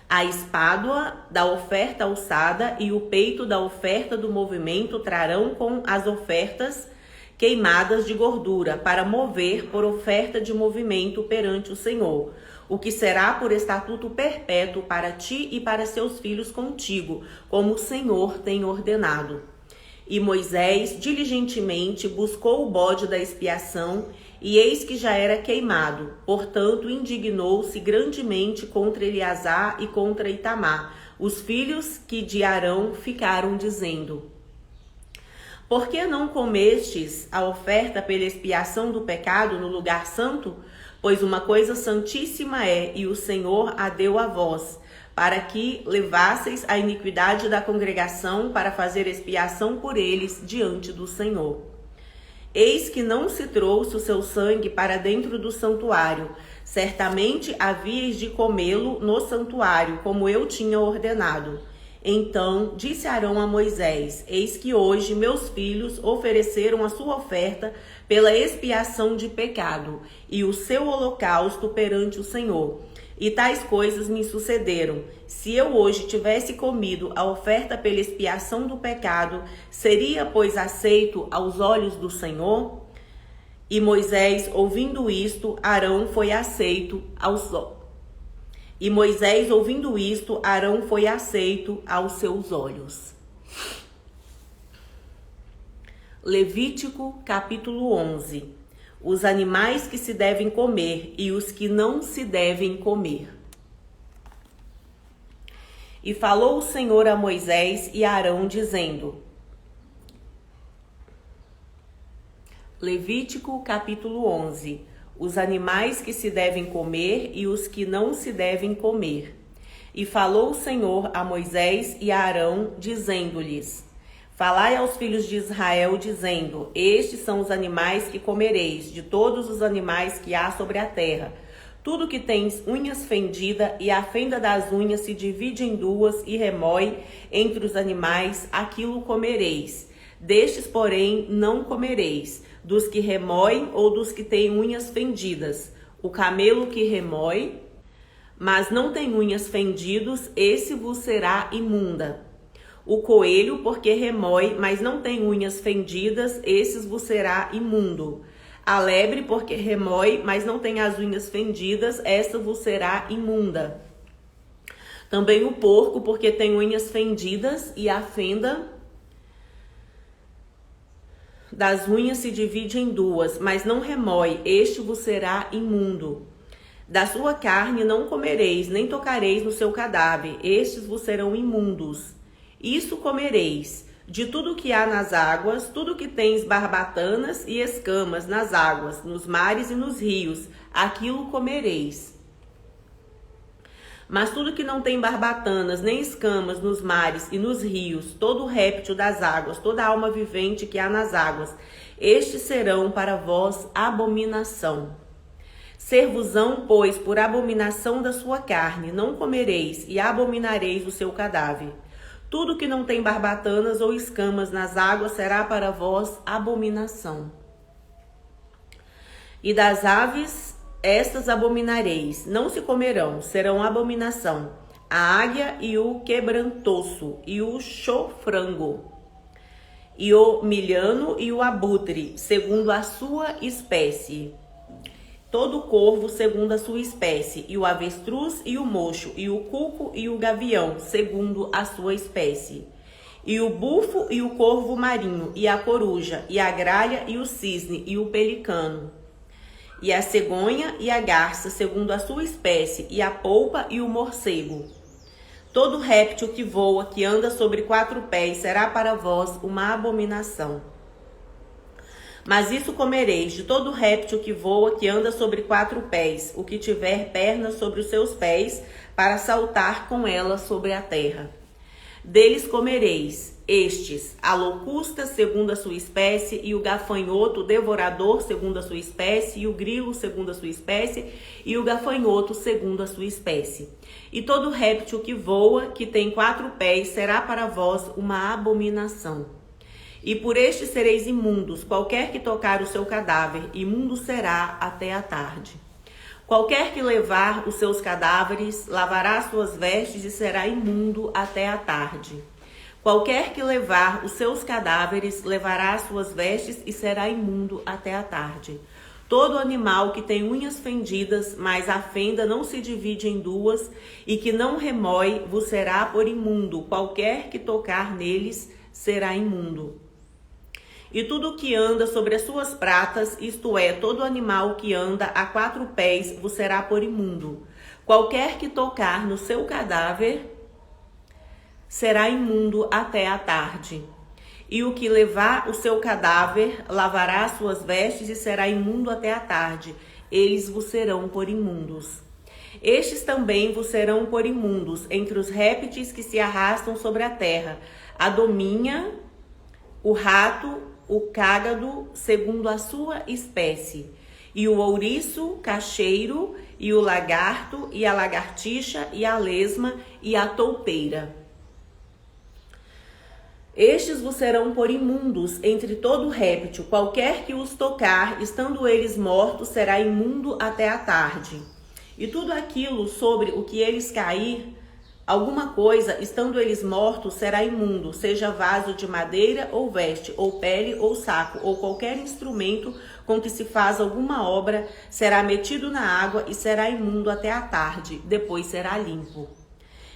A espádua da oferta alçada e o peito da oferta do movimento trarão com as ofertas queimadas de gordura, para mover por oferta de movimento perante o Senhor, o que será por estatuto perpétuo para ti e para seus filhos contigo, como o Senhor tem ordenado. E Moisés diligentemente buscou o bode da expiação, e eis que já era queimado. Portanto, indignou-se grandemente contra Eleazar e contra Itamar, os filhos que de Arão ficaram, dizendo: por que não comestes a oferta pela expiação do pecado no lugar santo? Pois uma coisa santíssima é, e o Senhor a deu a vós, para que levasseis a iniquidade da congregação, para fazer expiação por eles diante do Senhor. Eis que não se trouxe o seu sangue para dentro do santuário. Certamente havíeis de comê-lo no santuário, como eu tinha ordenado. Então disse Arão a Moisés: Eis que hoje meus filhos ofereceram a sua oferta pela expiação de pecado e o seu holocausto perante o Senhor. E tais coisas me sucederam. Se eu hoje tivesse comido a oferta pela expiação do pecado, seria, pois, aceito aos olhos do Senhor? E Moisés, ouvindo isto, Arão foi aceito aos seus olhos. Levítico, capítulo 11. Os animais que se devem comer e os que não se devem comer. E falou o Senhor a Moisés e a Arão, dizendo... Levítico, capítulo 11. Os animais que se devem comer e os que não se devem comer. E falou o Senhor a Moisés e a Arão, dizendo-lhes... Falai aos filhos de Israel, dizendo: Estes são os animais que comereis, de todos os animais que há sobre a terra. Tudo que tens unhas fendida, e a fenda das unhas se divide em duas e remói entre os animais, aquilo comereis. Destes, porém, não comereis, dos que remoem ou dos que têm unhas fendidas. O camelo que remói, mas não tem unhas fendidos, esse vos será imunda. O coelho, porque remói, mas não tem unhas fendidas, esses vos será imundo. A lebre, porque remói, mas não tem as unhas fendidas, essa vos será imunda. Também o porco, porque tem unhas fendidas, e a fenda das unhas se divide em duas, mas não remói, este vos será imundo. Da sua carne não comereis, nem tocareis no seu cadáver, estes vos serão imundos. Isso comereis, de tudo que há nas águas, tudo que tens barbatanas e escamas nas águas, nos mares e nos rios, aquilo comereis. Mas tudo que não tem barbatanas nem escamas nos mares e nos rios, todo réptil das águas, toda alma vivente que há nas águas, estes serão para vós abominação. Ser-vos-ão, pois, por abominação da sua carne, não comereis e abominareis o seu cadáver. Tudo que não tem barbatanas ou escamas nas águas será para vós abominação. E das aves, estas abominareis, não se comerão, serão abominação. A águia e o quebrantoço, e o chofrango, e o milhano e o abutre, segundo a sua espécie. Todo o corvo segundo a sua espécie, e o avestruz e o mocho, e o cuco e o gavião, segundo a sua espécie. E o bufo e o corvo marinho, e a coruja, e a gralha e o cisne, e o pelicano. E a cegonha e a garça, segundo a sua espécie, e a polpa e o morcego. Todo réptil que voa, que anda sobre 4 pés, será para vós uma abominação. Mas isso comereis, de todo réptil que voa, que anda sobre 4 pés, o que tiver pernas sobre os seus pés, para saltar com elas sobre a terra. Deles comereis, estes, a locusta segundo a sua espécie, e o gafanhoto devorador segundo a sua espécie, e o grilo segundo a sua espécie, e o gafanhoto segundo a sua espécie. E todo réptil que voa, que tem 4 pés, será para vós uma abominação. E por este sereis imundos, qualquer que tocar o seu cadáver, imundo será até a tarde. Qualquer que levar os seus cadáveres, lavará suas vestes e será imundo até a tarde. Qualquer que levar os seus cadáveres, levará suas vestes e será imundo até a tarde. Todo animal que tem unhas fendidas, mas a fenda não se divide em duas, e que não remói, vos será por imundo. Qualquer que tocar neles, será imundo. E tudo que anda sobre as suas pratas, isto é, todo animal que anda a 4 pés, vos será por imundo. Qualquer que tocar no seu cadáver, será imundo até a tarde. E o que levar o seu cadáver, lavará suas vestes e será imundo até a tarde. eles vos serão por imundos. Estes também vos serão por imundos entre os répteis que se arrastam sobre a terra: a dominha, o rato, o cágado, segundo a sua espécie, e o ouriço, cacheiro, e o lagarto, e a lagartixa, e a lesma, e a toupeira. Estes vos serão por imundos entre todo réptil, qualquer que os tocar, estando eles mortos, será imundo até a tarde. E tudo aquilo sobre o que eles cair, alguma coisa, estando eles mortos, será imundo, seja vaso de madeira, ou veste, ou pele, ou saco, ou qualquer instrumento com que se faz alguma obra, será metido na água e será imundo até a tarde, depois será limpo.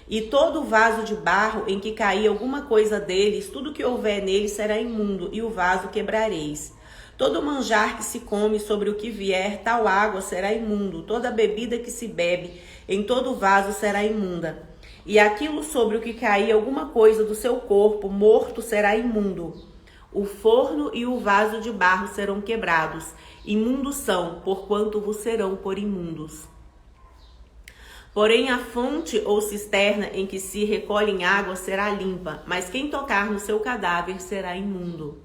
E todo vaso de barro em que cair alguma coisa deles, tudo que houver nele será imundo, e o vaso quebrareis. Todo manjar que se come sobre o que vier, tal água será imundo. Toda bebida que se bebe em todo vaso será imunda. E aquilo sobre o que cair alguma coisa do seu corpo, morto, será imundo. O forno e o vaso de barro serão quebrados. Imundos são, porquanto vos serão por imundos. Porém, a fonte ou cisterna em que se recolhem água será limpa, mas quem tocar no seu cadáver será imundo.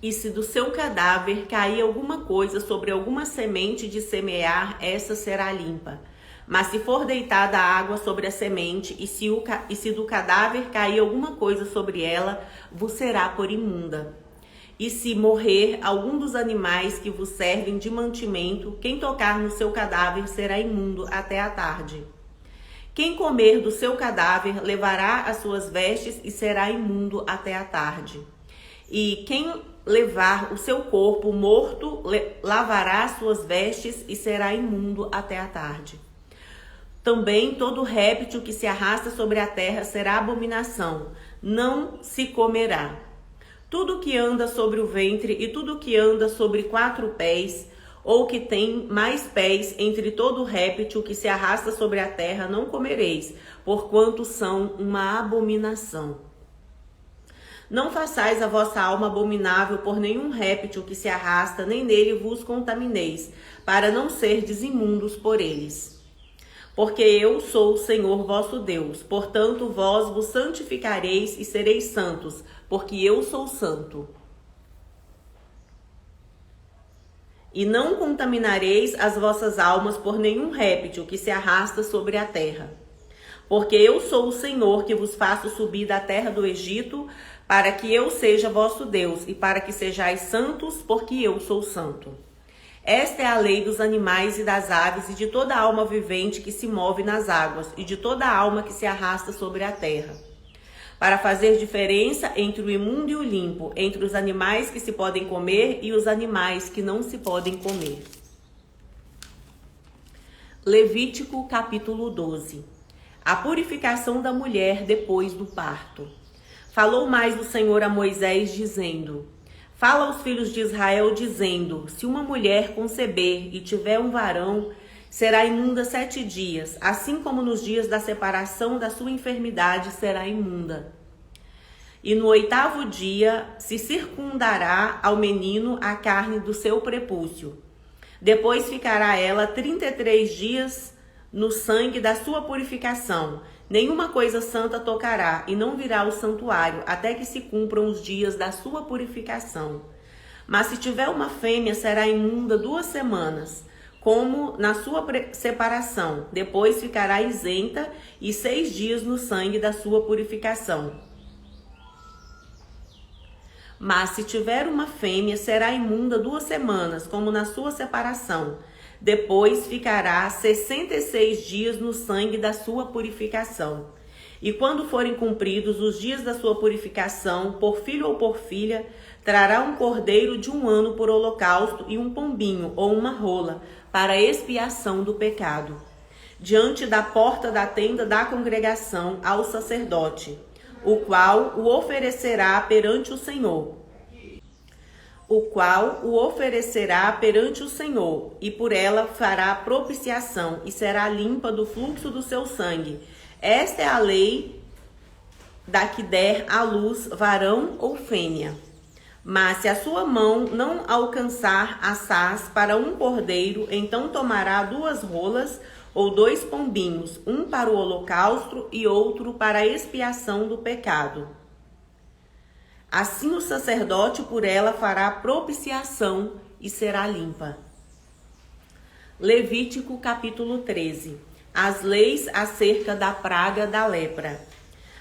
E se do seu cadáver cair alguma coisa sobre alguma semente de semear, essa será limpa. Mas se for deitada água sobre a semente, e se do cadáver cair alguma coisa sobre ela, vos será por imunda. E se morrer algum dos animais que vos servem de mantimento, quem tocar no seu cadáver será imundo até a tarde. Quem comer do seu cadáver levará as suas vestes e será imundo até a tarde. E quem levar o seu corpo morto lavará as suas vestes e será imundo até a tarde. Também todo réptil que se arrasta sobre a terra será abominação, não se comerá. Tudo que anda sobre o ventre e tudo que anda sobre 4 pés, ou que tem mais pés entre todo réptil que se arrasta sobre a terra, não comereis, porquanto são uma abominação. Não façais a vossa alma abominável por nenhum réptil que se arrasta, nem nele vos contamineis, para não serdes imundos por eles. Porque eu sou o Senhor vosso Deus, portanto vós vos santificareis e sereis santos, porque eu sou santo. E não contaminareis as vossas almas por nenhum réptil que se arrasta sobre a terra. Porque eu sou o Senhor que vos faço subir da terra do Egito, para que eu seja vosso Deus, e para que sejais santos, porque eu sou santo. Esta é a lei dos animais e das aves e de toda alma vivente que se move nas águas e de toda alma que se arrasta sobre a terra. Para fazer diferença entre o imundo e o limpo, entre os animais que se podem comer e os animais que não se podem comer. Levítico capítulo 12. A purificação da mulher depois do parto. Falou mais o Senhor a Moisés, dizendo: Fala aos filhos de Israel, dizendo: se uma mulher conceber e tiver um varão, será imunda 7 dias, assim como nos dias da separação da sua enfermidade será imunda. E no 8º dia se circundará ao menino a carne do seu prepúcio. Depois ficará ela 33 dias no sangue da sua purificação. Nenhuma coisa santa tocará, e não virá ao santuário, até que se cumpram os dias da sua purificação. Mas se tiver uma fêmea, será imunda 2 semanas, como na sua separação. Depois ficará isenta, e 6 dias no sangue da sua purificação. Mas se tiver uma fêmea, será imunda 2 semanas, como na sua separação. Depois ficará 66 dias no sangue da sua purificação. E quando forem cumpridos os dias da sua purificação, por filho ou por filha, trará um cordeiro de 1 ano por holocausto e um pombinho ou uma rola, para expiação do pecado, diante da porta da tenda da congregação ao sacerdote, o qual o oferecerá perante o Senhor. E por ela fará propiciação, e será limpa do fluxo do seu sangue. Esta é a lei da que der à luz varão ou fêmea. Mas se a sua mão não alcançar assaz para um cordeiro, então tomará 2 rolas ou 2 pombinhos, um para o holocausto e outro para a expiação do pecado. Assim o sacerdote por ela fará propiciação e será limpa. Levítico capítulo 13. As leis acerca da praga da lepra.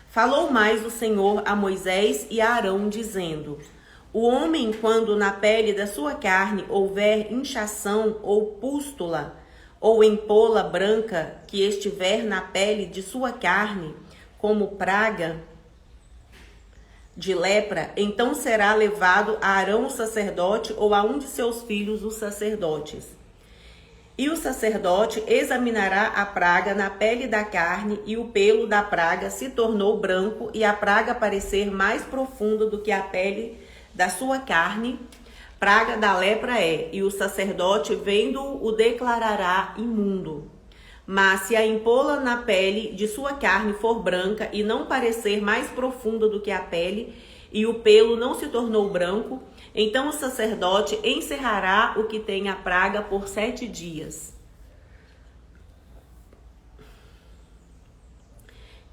Falou mais o Senhor a Moisés e a Arão, dizendo: o homem, quando na pele da sua carne houver inchação ou pústula, ou empola branca que estiver na pele de sua carne, como praga de lepra, então será levado a Arão o sacerdote ou a um de seus filhos os sacerdotes. E o sacerdote examinará a praga na pele da carne, e o pelo da praga se tornou branco, e a praga parecer mais profunda do que a pele da sua carne, praga da lepra é, e o sacerdote, vendo-o, o declarará imundo. Mas se a empola na pele de sua carne for branca e não parecer mais profunda do que a pele, e o pelo não se tornou branco, então o sacerdote encerrará o que tem a praga por 7 dias.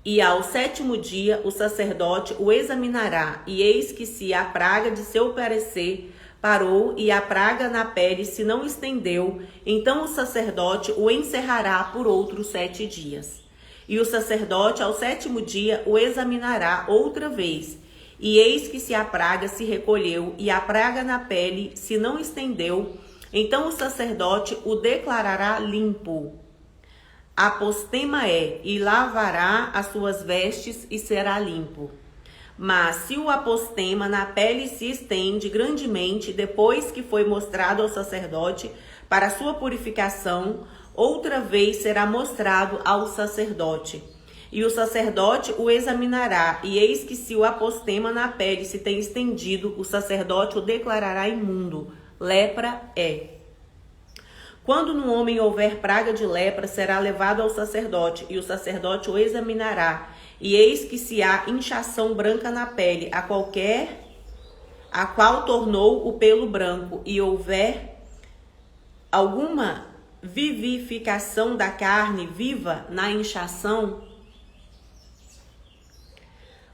E ao 7º dia o sacerdote o examinará, e eis que se a praga de seu parecer parou e a praga na pele se não estendeu, então o sacerdote o encerrará por outros 7 dias. E o sacerdote ao 7º dia o examinará outra vez, e eis que se a praga se recolheu e a praga na pele se não estendeu, então o sacerdote o declarará limpo. Apostema é, e lavará as suas vestes e será limpo. Mas se o apostema na pele se estende grandemente depois que foi mostrado ao sacerdote para sua purificação, outra vez será mostrado ao sacerdote. E o sacerdote o examinará, e eis que se o apostema na pele se tem estendido, o sacerdote o declarará imundo. Lepra é. Quando no homem houver praga de lepra, será levado ao sacerdote, e o sacerdote o examinará. E eis que se há inchação branca na pele, a qual tornou o pelo branco, e houver alguma vivificação da carne viva na inchação,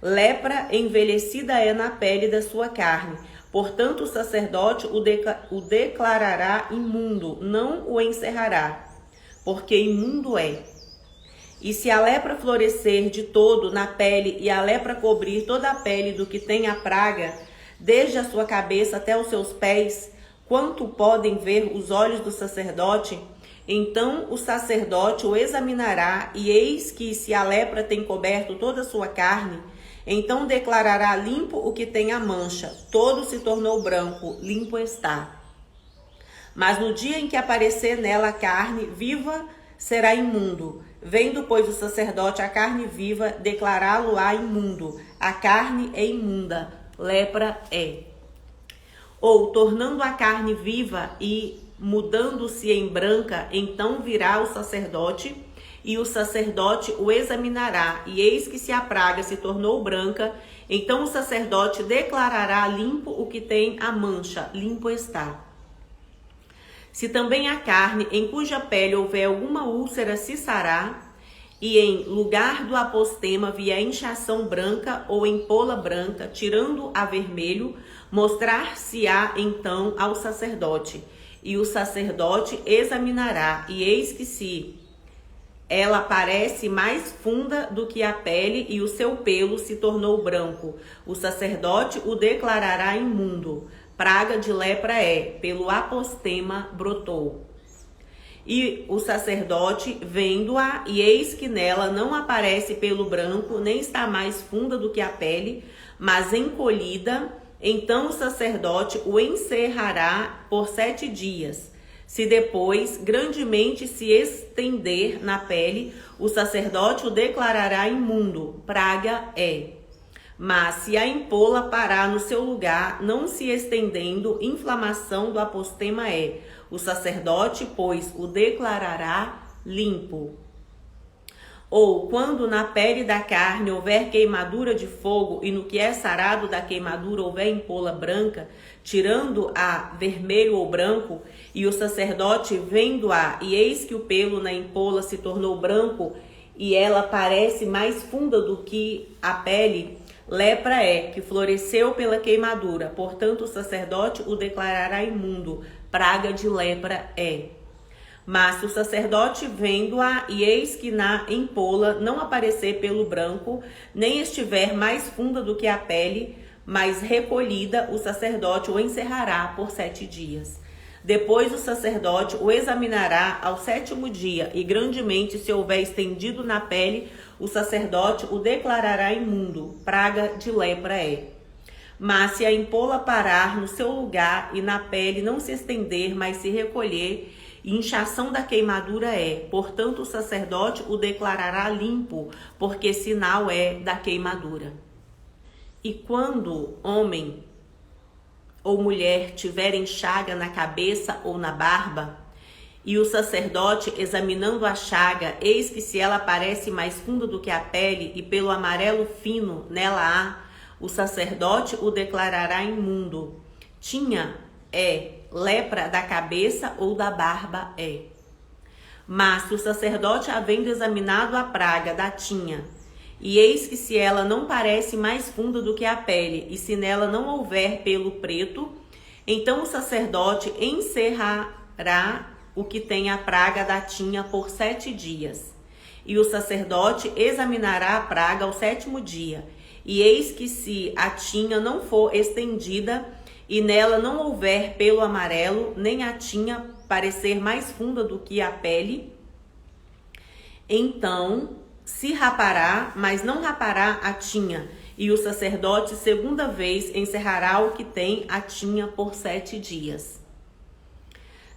lepra envelhecida é na pele da sua carne. Portanto, o sacerdote o declarará imundo, não o encerrará, porque imundo é. E se a lepra florescer de todo na pele, e a lepra cobrir toda a pele do que tem a praga, desde a sua cabeça até os seus pés, quanto podem ver os olhos do sacerdote, então o sacerdote o examinará, e eis que se a lepra tem coberto toda a sua carne, então declarará limpo o que tem a mancha, todo se tornou branco, limpo está. Mas no dia em que aparecer nela a carne viva, será imundo. Vendo, pois, o sacerdote a carne viva, declará-lo-á imundo. A carne é imunda, lepra é. Ou, tornando a carne viva e mudando-se em branca, então virá o sacerdote, e o sacerdote o examinará, e eis que se a praga se tornou branca, então o sacerdote declarará limpo o que tem a mancha, limpo está. Se também a carne em cuja pele houver alguma úlcera se sarar, e em lugar do apostema vier inchação branca ou empola branca, tirando a vermelho, mostrar-se-á então ao sacerdote, e o sacerdote examinará, e eis que se ela parece mais funda do que a pele e o seu pelo se tornou branco, o sacerdote o declarará imundo. Praga de lepra é, pelo apostema brotou. E o sacerdote, vendo-a, e eis que nela não aparece pelo branco, nem está mais funda do que a pele, mas encolhida, então o sacerdote o encerrará por 7 dias. Se depois grandemente se estender na pele, o sacerdote o declarará imundo, praga é. Mas se a empola parar no seu lugar, não se estendendo, inflamação do apostema é. O sacerdote, pois, o declarará limpo. Ou quando na pele da carne houver queimadura de fogo, e no que é sarado da queimadura houver empola branca, tirando-a vermelho ou branco, e o sacerdote vendo-a, e eis que o pelo na empola se tornou branco, e ela parece mais funda do que a pele, lepra é, que floresceu pela queimadura. Portanto, o sacerdote o declarará imundo, praga de lepra é. Mas se o sacerdote vendo-a, e eis que na empola não aparecer pelo branco, nem estiver mais funda do que a pele, mas recolhida, o sacerdote o encerrará por 7 dias. Depois o sacerdote o examinará ao 7º dia, e grandemente se houver estendido na pele, o sacerdote o declarará imundo, praga de lepra é. Mas se a empola parar no seu lugar e na pele não se estender, mas se recolher, inchação da queimadura é. Portanto, o sacerdote o declarará limpo, porque sinal é da queimadura. E quando homem ou mulher tiverem chaga na cabeça ou na barba, e o sacerdote, examinando a chaga, eis que se ela parece mais funda do que a pele, e pelo amarelo fino nela há, o sacerdote o declarará imundo. Tinha lepra da cabeça ou da barba é. Mas se o sacerdote, havendo examinado a praga da tinha, e eis que se ela não parece mais funda do que a pele, e se nela não houver pelo preto, então o sacerdote encerrará o que tem a praga da tinha por 7 dias. E o sacerdote examinará a praga ao 7º dia. E eis que se a tinha não for estendida, e nela não houver pelo amarelo, nem a tinha parecer mais funda do que a pele, então se rapará, mas não rapará a tinha, e o sacerdote segunda vez encerrará o que tem a tinha por 7 dias.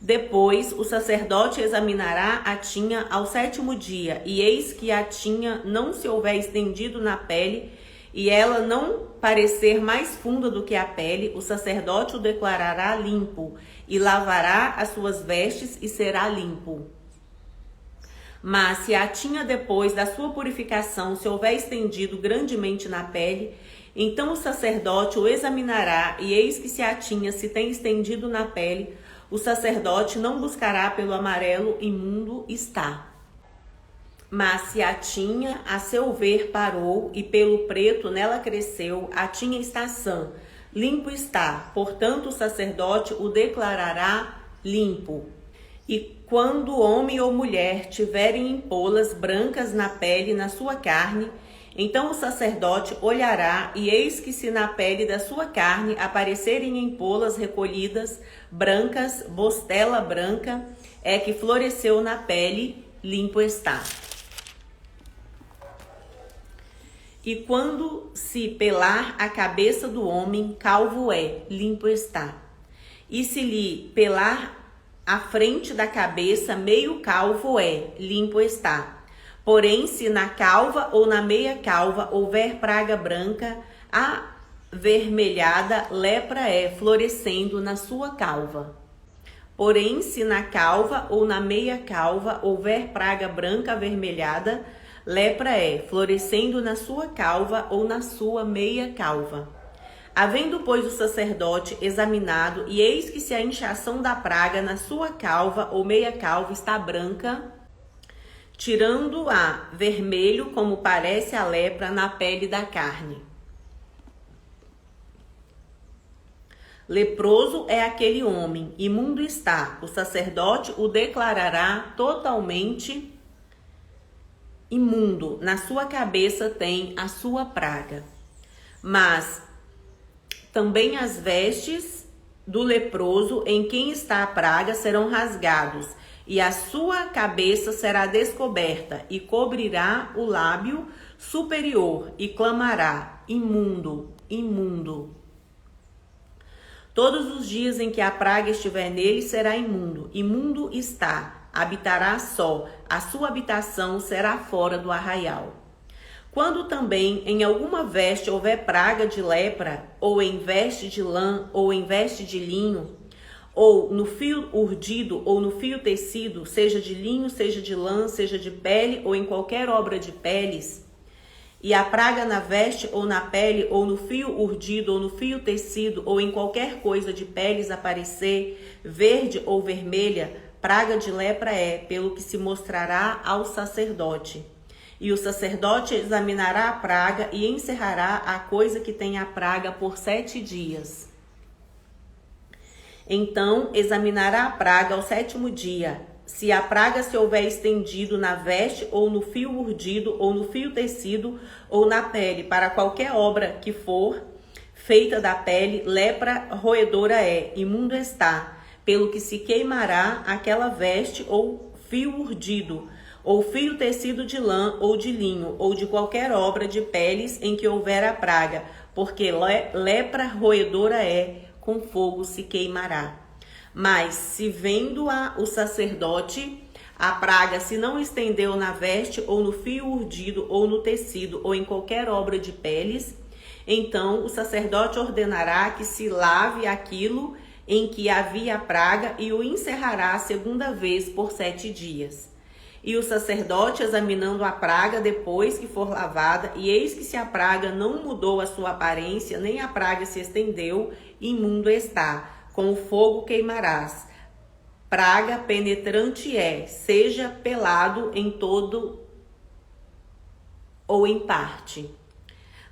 Depois o sacerdote examinará a tinha ao 7º dia, e eis que a tinha não se houver estendido na pele, e ela não parecer mais funda do que a pele, o sacerdote o declarará limpo, e lavará as suas vestes e será limpo. Mas se a tinha depois da sua purificação se houver estendido grandemente na pele, então o sacerdote o examinará, e eis que se a tinha se tem estendido na pele, o sacerdote não buscará pelo amarelo, imundo está. Mas se a tinha, a seu ver, parou, e pelo preto nela cresceu, a tinha está sã, limpo está. Portanto, o sacerdote o declarará limpo. E quando homem ou mulher tiverem empolas brancas na pele, na sua carne, então o sacerdote olhará, e eis que se na pele da sua carne aparecerem empolas recolhidas, brancas, bostela branca, é que floresceu na pele, limpo está. E quando se pelar a cabeça do homem, calvo é, limpo está. E se lhe pelar a frente da cabeça, meio calvo é, limpo está. Porém, se na calva ou na meia calva houver praga branca, avermelhada, lepra é, florescendo na sua calva. Porém, se na calva ou na meia calva houver praga branca avermelhada, lepra é, florescendo na sua calva ou na sua meia calva. Havendo, pois, o sacerdote examinado, e eis que se a inchação da praga na sua calva ou meia calva está branca, tirando-a vermelho, como parece a lepra na pele da carne. Leproso é aquele homem, imundo está, o sacerdote o declarará totalmente imundo, na sua cabeça tem a sua praga. Mas também as vestes do leproso em quem está a praga serão rasgados, e a sua cabeça será descoberta, e cobrirá o lábio superior, e clamará, imundo, imundo. Todos os dias em que a praga estiver nele, será imundo. Imundo está, habitará só, a sua habitação será fora do arraial. Quando também em alguma veste houver praga de lepra, ou em veste de lã, ou em veste de linho, ou no fio urdido, ou no fio tecido, seja de linho, seja de lã, seja de pele, ou em qualquer obra de peles, e a praga na veste, ou na pele, ou no fio urdido, ou no fio tecido, ou em qualquer coisa de peles aparecer, verde ou vermelha, praga de lepra é, pelo que se mostrará ao sacerdote. E o sacerdote examinará a praga e encerrará a coisa que tem a praga por 7 dias. Então examinará a praga ao 7º dia. Se a praga se houver estendido na veste, ou no fio urdido, ou no fio tecido, ou na pele, para qualquer obra que for feita da pele, lepra roedora é, imundo está, pelo que se queimará aquela veste, ou fio urdido, ou fio tecido de lã, ou de linho, ou de qualquer obra de peles em que houver a praga, porque lepra roedora é, com fogo se queimará. Mas se vendo-a o sacerdote, a praga se não estendeu na veste, ou no fio urdido, ou no tecido, ou em qualquer obra de peles, então o sacerdote ordenará que se lave aquilo em que havia a praga e o encerrará a 2ª vez por 7 dias. E o sacerdote, examinando a praga depois que for lavada, e eis que se a praga não mudou a sua aparência, nem a praga se estendeu, imundo está, com o fogo queimarás. Praga penetrante é, seja pelado em todo ou em parte.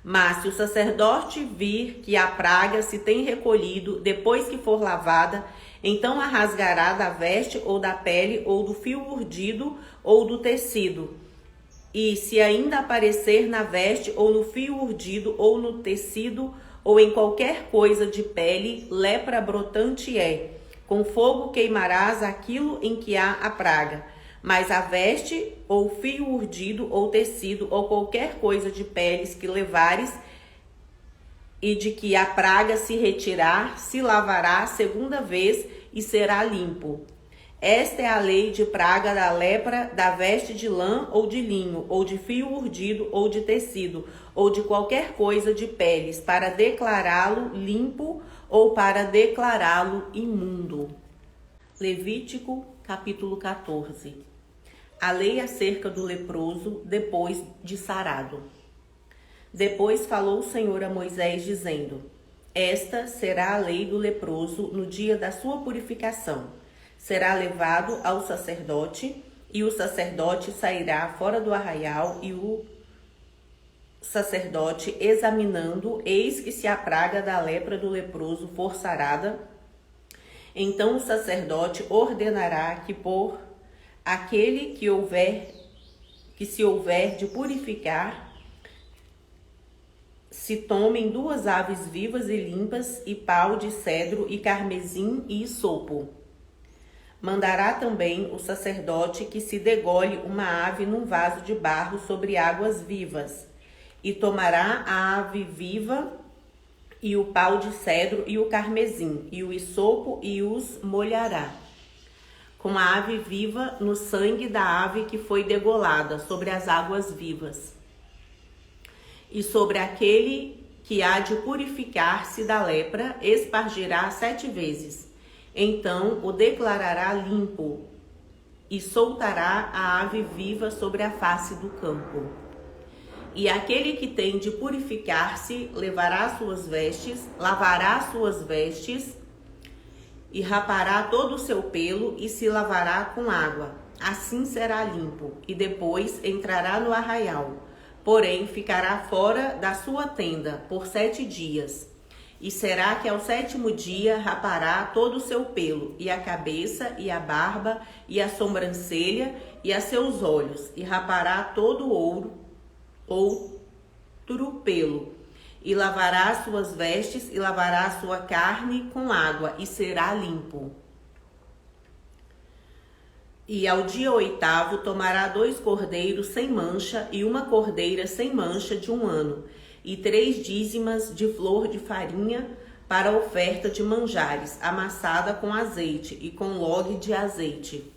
Mas se o sacerdote vir que a praga se tem recolhido depois que for lavada, então a rasgará da veste ou da pele ou do fio urdido ou do tecido. E se ainda aparecer na veste ou no fio urdido ou no tecido ou em qualquer coisa de pele, lepra brotante é. Com fogo queimarás aquilo em que há a praga. Mas a veste, ou fio urdido, ou tecido, ou qualquer coisa de peles que levares, e de que a praga se retirar, se lavará a 2ª vez e será limpo. Esta é a lei de praga da lepra, da veste de lã ou de linho, ou de fio urdido, ou de tecido, ou de qualquer coisa de peles, para declará-lo limpo ou para declará-lo imundo. Levítico, capítulo 14. A lei acerca do leproso depois de sarado. Depois falou o Senhor a Moisés, dizendo: Esta será a lei do leproso no dia da sua purificação. Será levado ao sacerdote, e o sacerdote sairá fora do arraial, e o sacerdote, examinando, eis que se a praga da lepra do leproso for sarada, então o sacerdote ordenará que por aquele que se houver de purificar, se tomem 2 aves vivas e limpas, e pau de cedro, e carmesim, e hisopo. Mandará também o sacerdote que se degole uma ave num vaso de barro sobre águas vivas, e tomará a ave viva, e o pau de cedro, e o carmesim, e o hisopo, e os molhará com a ave viva no sangue da ave que foi degolada sobre as águas vivas. E sobre aquele que há de purificar-se da lepra, espargirá 7 vezes. Então o declarará limpo, e soltará a ave viva sobre a face do campo. E aquele que tem de purificar-se levará suas vestes, lavará suas vestes, e rapará todo o seu pelo, e se lavará com água. Assim será limpo, e depois entrará no arraial. Porém, ficará fora da sua tenda por 7 dias. E será que ao 7º dia rapará todo o seu pelo, e a cabeça, e a barba, e a sobrancelha, e a seus olhos, e rapará todo o outro pelo. E lavará suas vestes, e lavará sua carne com água, e será limpo. E ao dia 8º tomará 2 cordeiros sem mancha, e 1 cordeira sem mancha de 1 ano, e 3 dízimas de flor de farinha para oferta de manjares, amassada com azeite, e com log de azeite.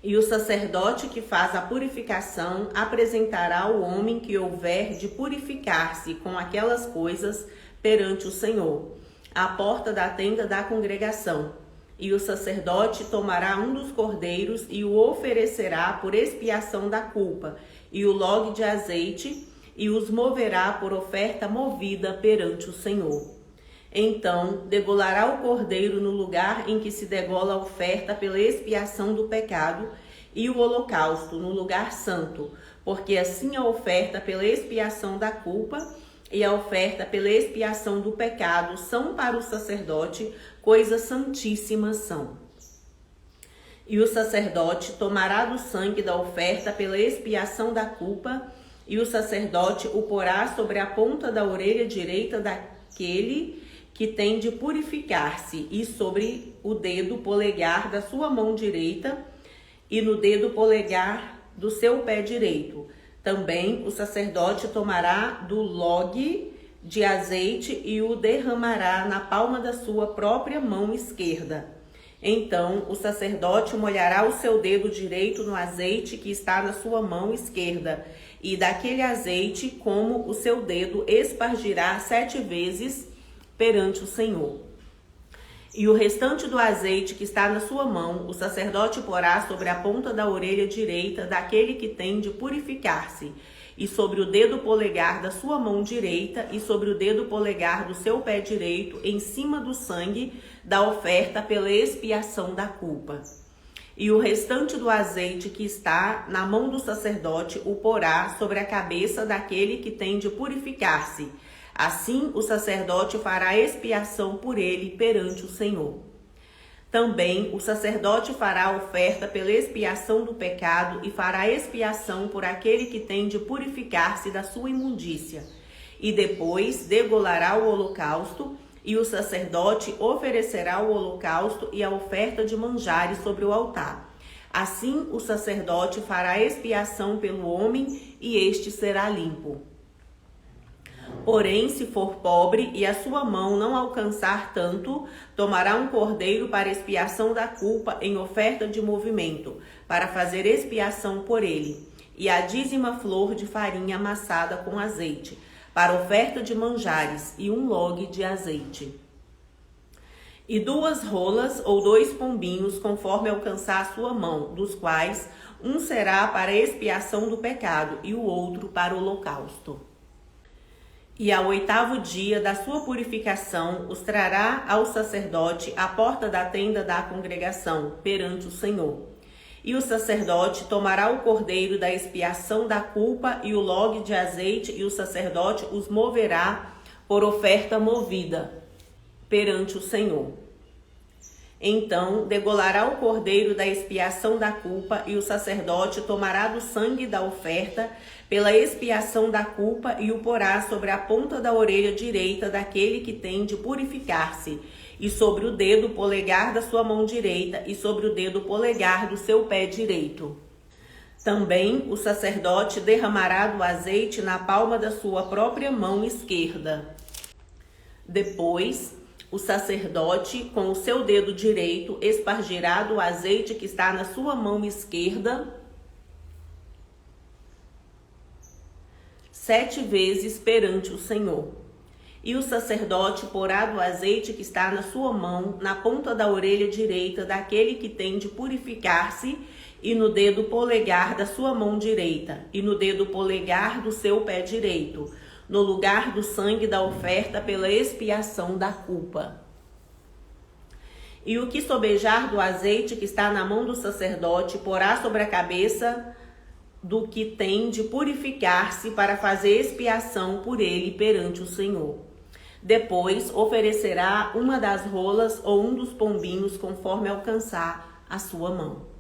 E o sacerdote que faz a purificação apresentará o homem que houver de purificar-se com aquelas coisas perante o Senhor. à porta da tenda da congregação. E o sacerdote tomará um dos cordeiros e o oferecerá por expiação da culpa, e o log de azeite, e os moverá por oferta movida perante o Senhor. Então degolará o cordeiro no lugar em que se degola a oferta pela expiação do pecado, e o holocausto no lugar santo, porque assim a oferta pela expiação da culpa e a oferta pela expiação do pecado são para o sacerdote coisas santíssimas são. E o sacerdote tomará do sangue da oferta pela expiação da culpa, e o sacerdote o porá sobre a ponta da orelha direita daquele que tem de purificar-se, e sobre o dedo polegar da sua mão direita, e no dedo polegar do seu pé direito. Também o sacerdote tomará do log de azeite e o derramará na palma da sua própria mão esquerda. Então o sacerdote molhará o seu dedo direito no azeite que está na sua mão esquerda, e daquele azeite, como o seu dedo, espargirá 7 vezes perante o Senhor. E o restante do azeite que está na sua mão, o sacerdote porá sobre a ponta da orelha direita daquele que tem de purificar-se, e sobre o dedo polegar da sua mão direita, e sobre o dedo polegar do seu pé direito, em cima do sangue da oferta pela expiação da culpa. E o restante do azeite que está na mão do sacerdote o porá sobre a cabeça daquele que tem de purificar-se. Assim o sacerdote fará expiação por ele perante o Senhor. Também o sacerdote fará a oferta pela expiação do pecado e fará expiação por aquele que tem de purificar-se da sua imundícia. E depois degolará o holocausto, e o sacerdote oferecerá o holocausto e a oferta de manjares sobre o altar. Assim o sacerdote fará expiação pelo homem, e este será limpo. Porém, se for pobre e a sua mão não alcançar tanto, tomará um cordeiro para expiação da culpa em oferta de movimento, para fazer expiação por ele, e a 10ª flor de farinha amassada com azeite, para oferta de manjares, e um log de azeite. E 2 rolas ou 2 pombinhos, conforme alcançar a sua mão, dos quais um será para expiação do pecado, e o outro para o holocausto. E ao 8º dia da sua purificação, os trará ao sacerdote à porta da tenda da congregação, perante o Senhor. E o sacerdote tomará o cordeiro da expiação da culpa e o log de azeite, e o sacerdote os moverá por oferta movida perante o Senhor. Então degolará o cordeiro da expiação da culpa, e o sacerdote tomará do sangue da oferta pela expiação da culpa e o porá sobre a ponta da orelha direita daquele que tem de purificar-se, e sobre o dedo polegar da sua mão direita, e sobre o dedo polegar do seu pé direito. Também o sacerdote derramará do azeite na palma da sua própria mão esquerda. Depois, o sacerdote, com o seu dedo direito, espargirá do azeite que está na sua mão esquerda 7 vezes perante o Senhor. E o sacerdote porá do azeite que está na sua mão na ponta da orelha direita daquele que tem de purificar-se, e no dedo polegar da sua mão direita, e no dedo polegar do seu pé direito, no lugar do sangue da oferta pela expiação da culpa. E o que sobejar do azeite que está na mão do sacerdote porá sobre a cabeça do que tem de purificar-se, para fazer expiação por ele perante o Senhor. Depois oferecerá uma das rolas ou um dos pombinhos, conforme alcançar a sua mão.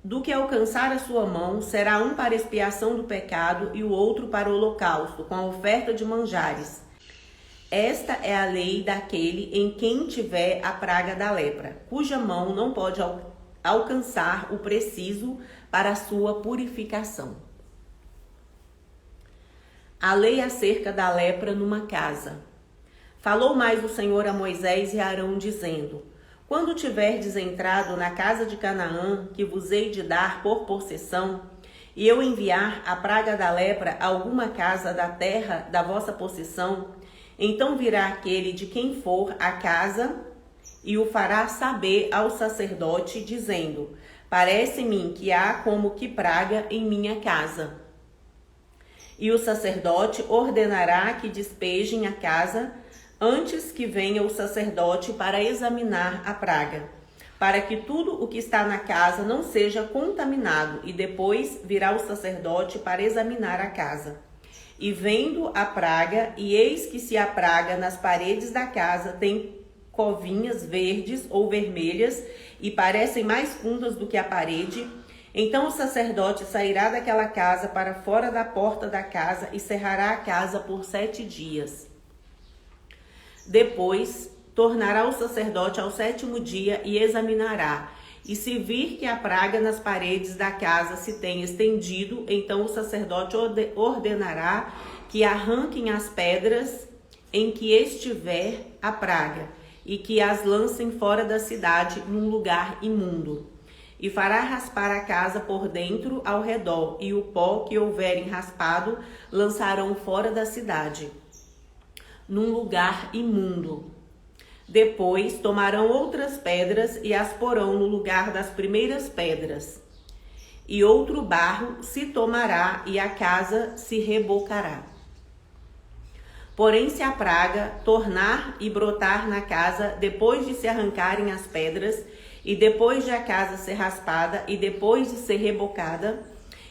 Do que alcançar a sua mão, será um para expiação do pecado e o outro para o holocausto, com a oferta de manjares. Esta é a lei daquele em quem tiver a praga da lepra, cuja mão não pode alcançar o preciso para a sua purificação. A lei acerca da lepra numa casa. Falou mais o Senhor a Moisés e a Arão, dizendo: quando tiverdes entrado na casa de Canaã, que vos hei de dar por possessão, e eu enviar a praga da lepra a alguma casa da terra da vossa possessão, Então virá aquele de quem for a casa e o fará saber ao sacerdote, dizendo: parece-me que há como que praga em minha casa. E o sacerdote ordenará que despejem a casa antes que venha o sacerdote para examinar a praga, para que tudo o que está na casa não seja contaminado, e depois virá o sacerdote para examinar a casa. E vendo a praga, e eis que se a praga nas paredes da casa tem covinhas verdes ou vermelhas, e parecem mais fundas do que a parede, então o sacerdote sairá daquela casa para fora da porta da casa e cerrará a casa por 7 dias. Depois tornará o sacerdote ao 7º dia e examinará. E se vir que a praga nas paredes da casa se tem estendido, então o sacerdote ordenará que arranquem as pedras em que estiver a praga e que as lancem fora da cidade num lugar imundo. E fará raspar a casa por dentro ao redor, e o pó que houverem raspado lançarão fora da cidade, num lugar imundo. Depois tomarão outras pedras e as porão no lugar das primeiras pedras. E outro barro se tomará e a casa se rebocará. Porém, se a praga tornar e brotar na casa depois de se arrancarem as pedras, e depois de a casa ser raspada e depois de ser rebocada,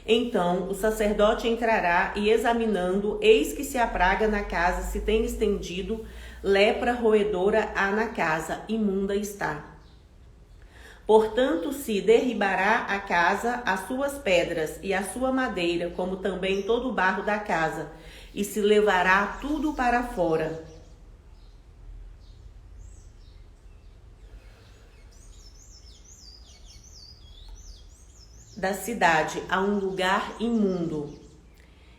então o sacerdote entrará e, examinando, eis que se a praga na casa se tem estendido, lepra roedora há na casa, imunda está. Portanto, se derribará a casa, as suas pedras e a sua madeira, como também todo o barro da casa, e se levará tudo para fora. Da cidade a um lugar imundo,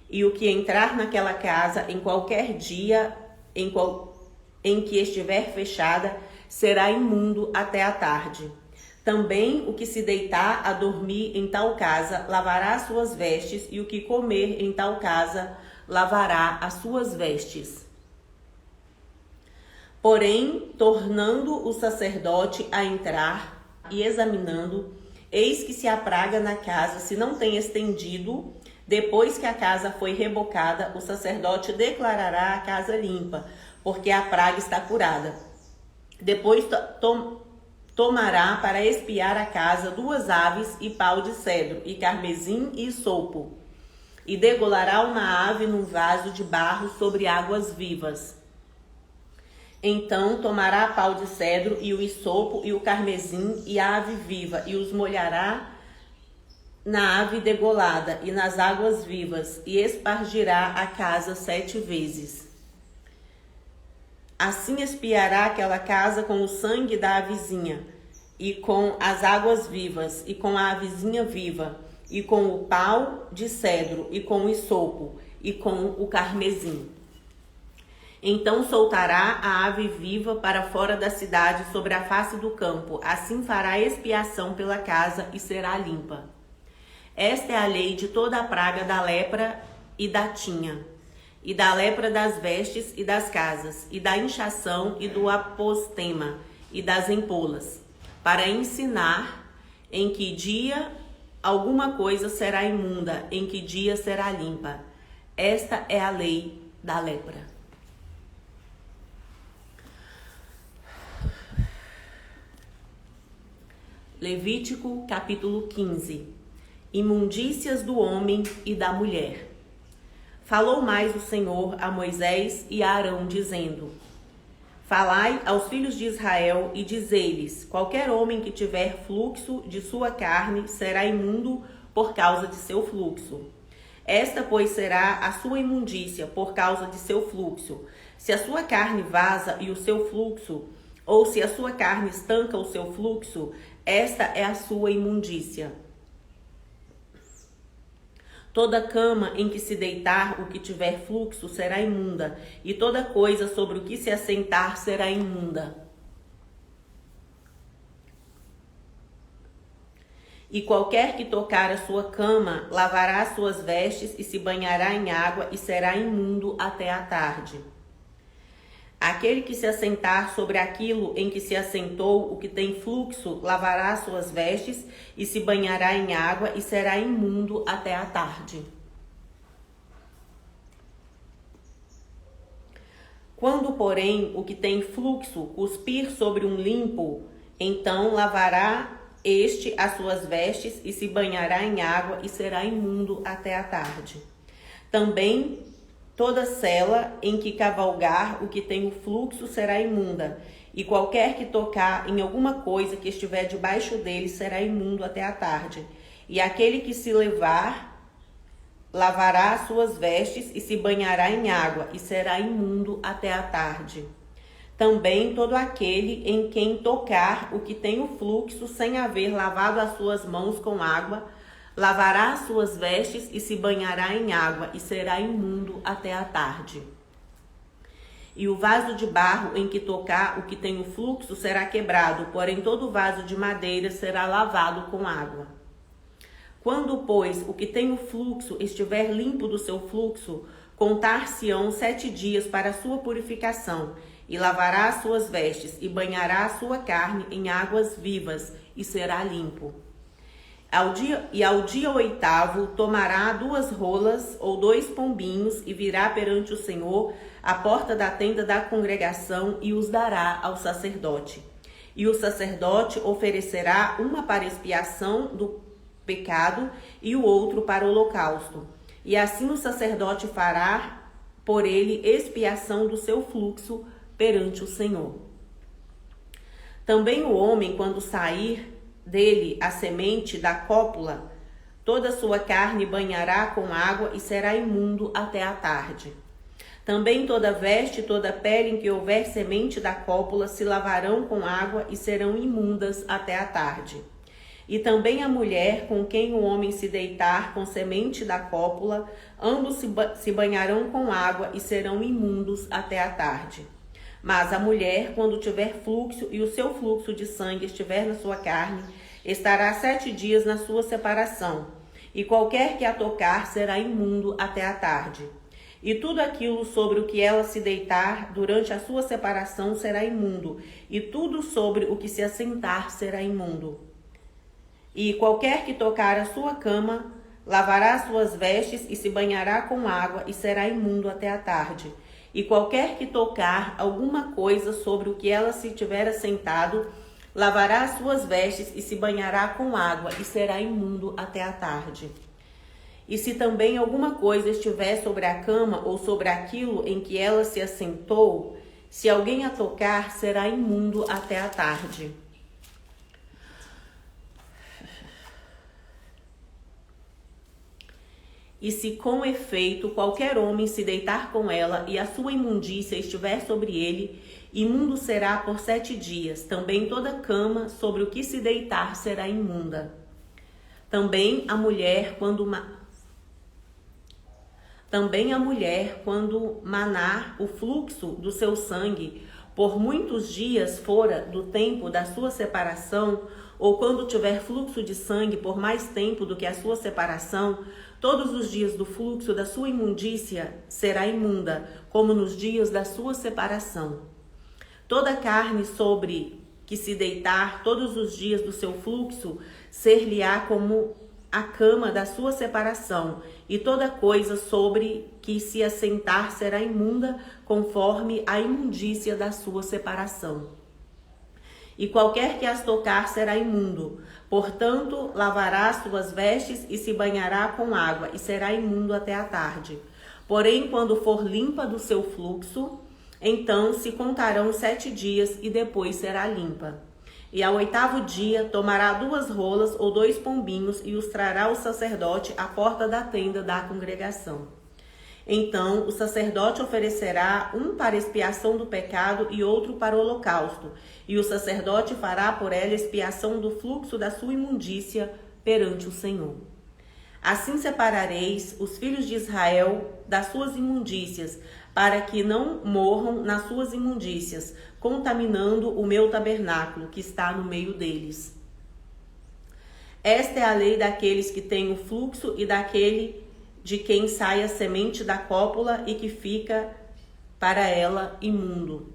e o que entrar naquela casa em qualquer dia em que estiver fechada será imundo até a tarde. Também o que se deitar a dormir em tal casa lavará as suas vestes, e o que comer em tal casa lavará as suas vestes. Porém, tornando o sacerdote a entrar e examinando, eis que se a praga na casa se não tem estendido, depois que a casa foi rebocada, o sacerdote declarará a casa limpa, porque a praga está curada. Depois tomará para espiar a casa 2 aves e pau de cedro, e carmesim e isopo, e degolará uma ave num vaso de barro sobre águas vivas. Então tomará pau de cedro e o isopo e o carmesim e a ave viva, e os molhará na ave degolada e nas águas vivas, e espargirá a casa 7 vezes. Assim espiará aquela casa com o sangue da avezinha, e com as águas vivas, e com a avezinha viva, e com o pau de cedro, e com o isopo, e com o carmesim. Então soltará a ave viva para fora da cidade sobre a face do campo. Assim fará expiação pela casa e será limpa. Esta é a lei de toda a praga da lepra e da tinha, e da lepra das vestes e das casas, e da inchação e do apostema, e das empolas, para ensinar em que dia alguma coisa será imunda, em que dia será limpa. Esta é a lei da lepra. Levítico, capítulo 15. Imundícias do homem e da mulher. Falou mais o Senhor a Moisés e a Arão, dizendo: falai aos filhos de Israel e dizei-lhes: qualquer homem que tiver fluxo de sua carne será imundo por causa de seu fluxo. Esta, pois, será a sua imundícia por causa de seu fluxo. Se a sua carne vaza e o seu fluxo, ou se a sua carne estanca o seu fluxo, esta é a sua imundícia. Toda cama em que se deitar o que tiver fluxo será imunda, e toda coisa sobre o que se assentar será imunda. E qualquer que tocar a sua cama lavará as suas vestes e se banhará em água e será imundo até a tarde. Aquele que se assentar sobre aquilo em que se assentou, o que tem fluxo, lavará suas vestes e se banhará em água e será imundo até a tarde. Quando, porém, o que tem fluxo cuspir sobre um limpo, então lavará este as suas vestes e se banhará em água e será imundo até a tarde. Também toda sela em que cavalgar o que tem o fluxo será imunda, e qualquer que tocar em alguma coisa que estiver debaixo dele será imundo até a tarde. E aquele que se levar lavará as suas vestes e se banhará em água e será imundo até a tarde. Também todo aquele em quem tocar o que tem o fluxo sem haver lavado as suas mãos com água, lavará as suas vestes e se banhará em água e será imundo até a tarde. E o vaso de barro em que tocar o que tem o fluxo será quebrado, porém todo vaso de madeira será lavado com água. Quando, pois, o que tem o fluxo estiver limpo do seu fluxo, contar-se-ão 7 dias para a sua purificação, e lavará as suas vestes, e banhará a sua carne em águas vivas, e será limpo. Ao dia 8º, tomará 2 rolas ou 2 pombinhos, e virá perante o Senhor à porta da tenda da congregação, e os dará ao sacerdote. E o sacerdote oferecerá uma para expiação do pecado e o outro para o holocausto. E assim o sacerdote fará por ele expiação do seu fluxo perante o Senhor. Também o homem, quando sair dele a semente da cópula, toda a sua carne banhará com água e será imundo até a tarde. Também toda veste e toda pele em que houver semente da cópula se lavarão com água e serão imundas até a tarde. E também a mulher com quem o homem se deitar com semente da cópula, ambos se banharão com água e serão imundos até a tarde. Mas a mulher, quando tiver fluxo e o seu fluxo de sangue estiver na sua carne, estará 7 dias na sua separação, e qualquer que a tocar será imundo até a tarde. E tudo aquilo sobre o que ela se deitar durante a sua separação será imundo, e tudo sobre o que se assentar será imundo. E qualquer que tocar a sua cama, lavará as suas vestes e se banhará com água e será imundo até a tarde. E qualquer que tocar alguma coisa sobre o que ela se tiver assentado, lavará as suas vestes e se banhará com água e será imundo até a tarde. E se também alguma coisa estiver sobre a cama ou sobre aquilo em que ela se assentou, se alguém a tocar, será imundo até a tarde. E se com efeito qualquer homem se deitar com ela e a sua imundícia estiver sobre ele, imundo será por 7 dias. Também toda cama sobre o que se deitar será imunda. Também a mulher, quando manar o fluxo do seu sangue, por muitos dias fora do tempo da sua separação, ou quando tiver fluxo de sangue por mais tempo do que a sua separação, todos os dias do fluxo da sua imundícia será imunda, como nos dias da sua separação. Toda carne sobre que se deitar todos os dias do seu fluxo, ser-lhe-á como a cama da sua separação, e toda coisa sobre que se assentar será imunda, conforme a imundícia da sua separação. E qualquer que as tocar será imundo. Portanto, lavará as suas vestes e se banhará com água, e será imundo até a tarde. Porém, quando for limpa do seu fluxo, então se contarão 7 dias, e depois será limpa. E ao 8º dia tomará 2 rolas ou 2 pombinhos, e os trará ao sacerdote à porta da tenda da congregação. Então o sacerdote oferecerá um para expiação do pecado e outro para o holocausto, e o sacerdote fará por ela expiação do fluxo da sua imundícia perante o Senhor. Assim separareis os filhos de Israel das suas imundícias, para que não morram nas suas imundícias, contaminando o meu tabernáculo que está no meio deles. Esta é a lei daqueles que têm o fluxo e daquele de quem sai a semente da cópula e que fica para ela imundo,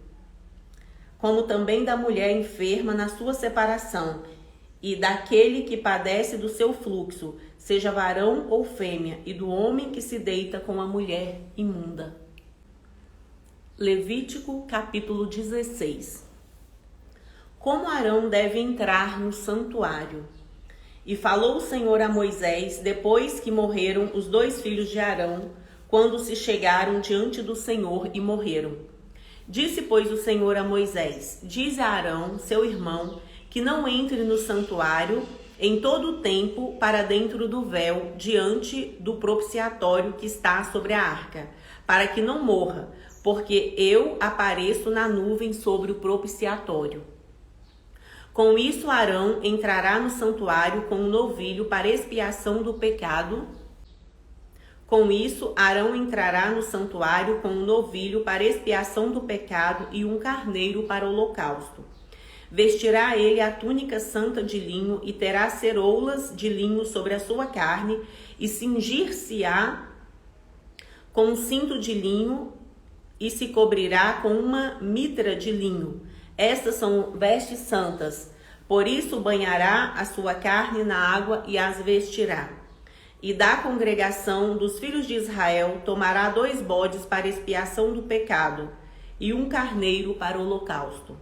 como também da mulher enferma na sua separação, e daquele que padece do seu fluxo, seja varão ou fêmea, e do homem que se deita com a mulher imunda. Levítico capítulo 16. Como Arão deve entrar no santuário? E falou o Senhor a Moisés, depois que morreram os 2 filhos de Arão, quando se chegaram diante do Senhor e morreram. Disse, pois, o Senhor a Moisés: dize a Arão, seu irmão, que não entre no santuário em todo o tempo para dentro do véu, diante do propiciatório que está sobre a arca, para que não morra, porque eu apareço na nuvem sobre o propiciatório. Com isso, Arão entrará no santuário com um novilho para expiação do pecado. Com isso, Arão entrará no santuário com um novilho para expiação do pecado e um carneiro para holocausto. Vestirá ele a túnica santa de linho e terá ceroulas de linho sobre a sua carne e cingir-se-á com um cinto de linho e se cobrirá com uma mitra de linho. Estas são vestes santas, por isso banhará a sua carne na água e as vestirá. E da congregação dos filhos de Israel tomará 2 bodes para expiação do pecado e um carneiro para o holocausto.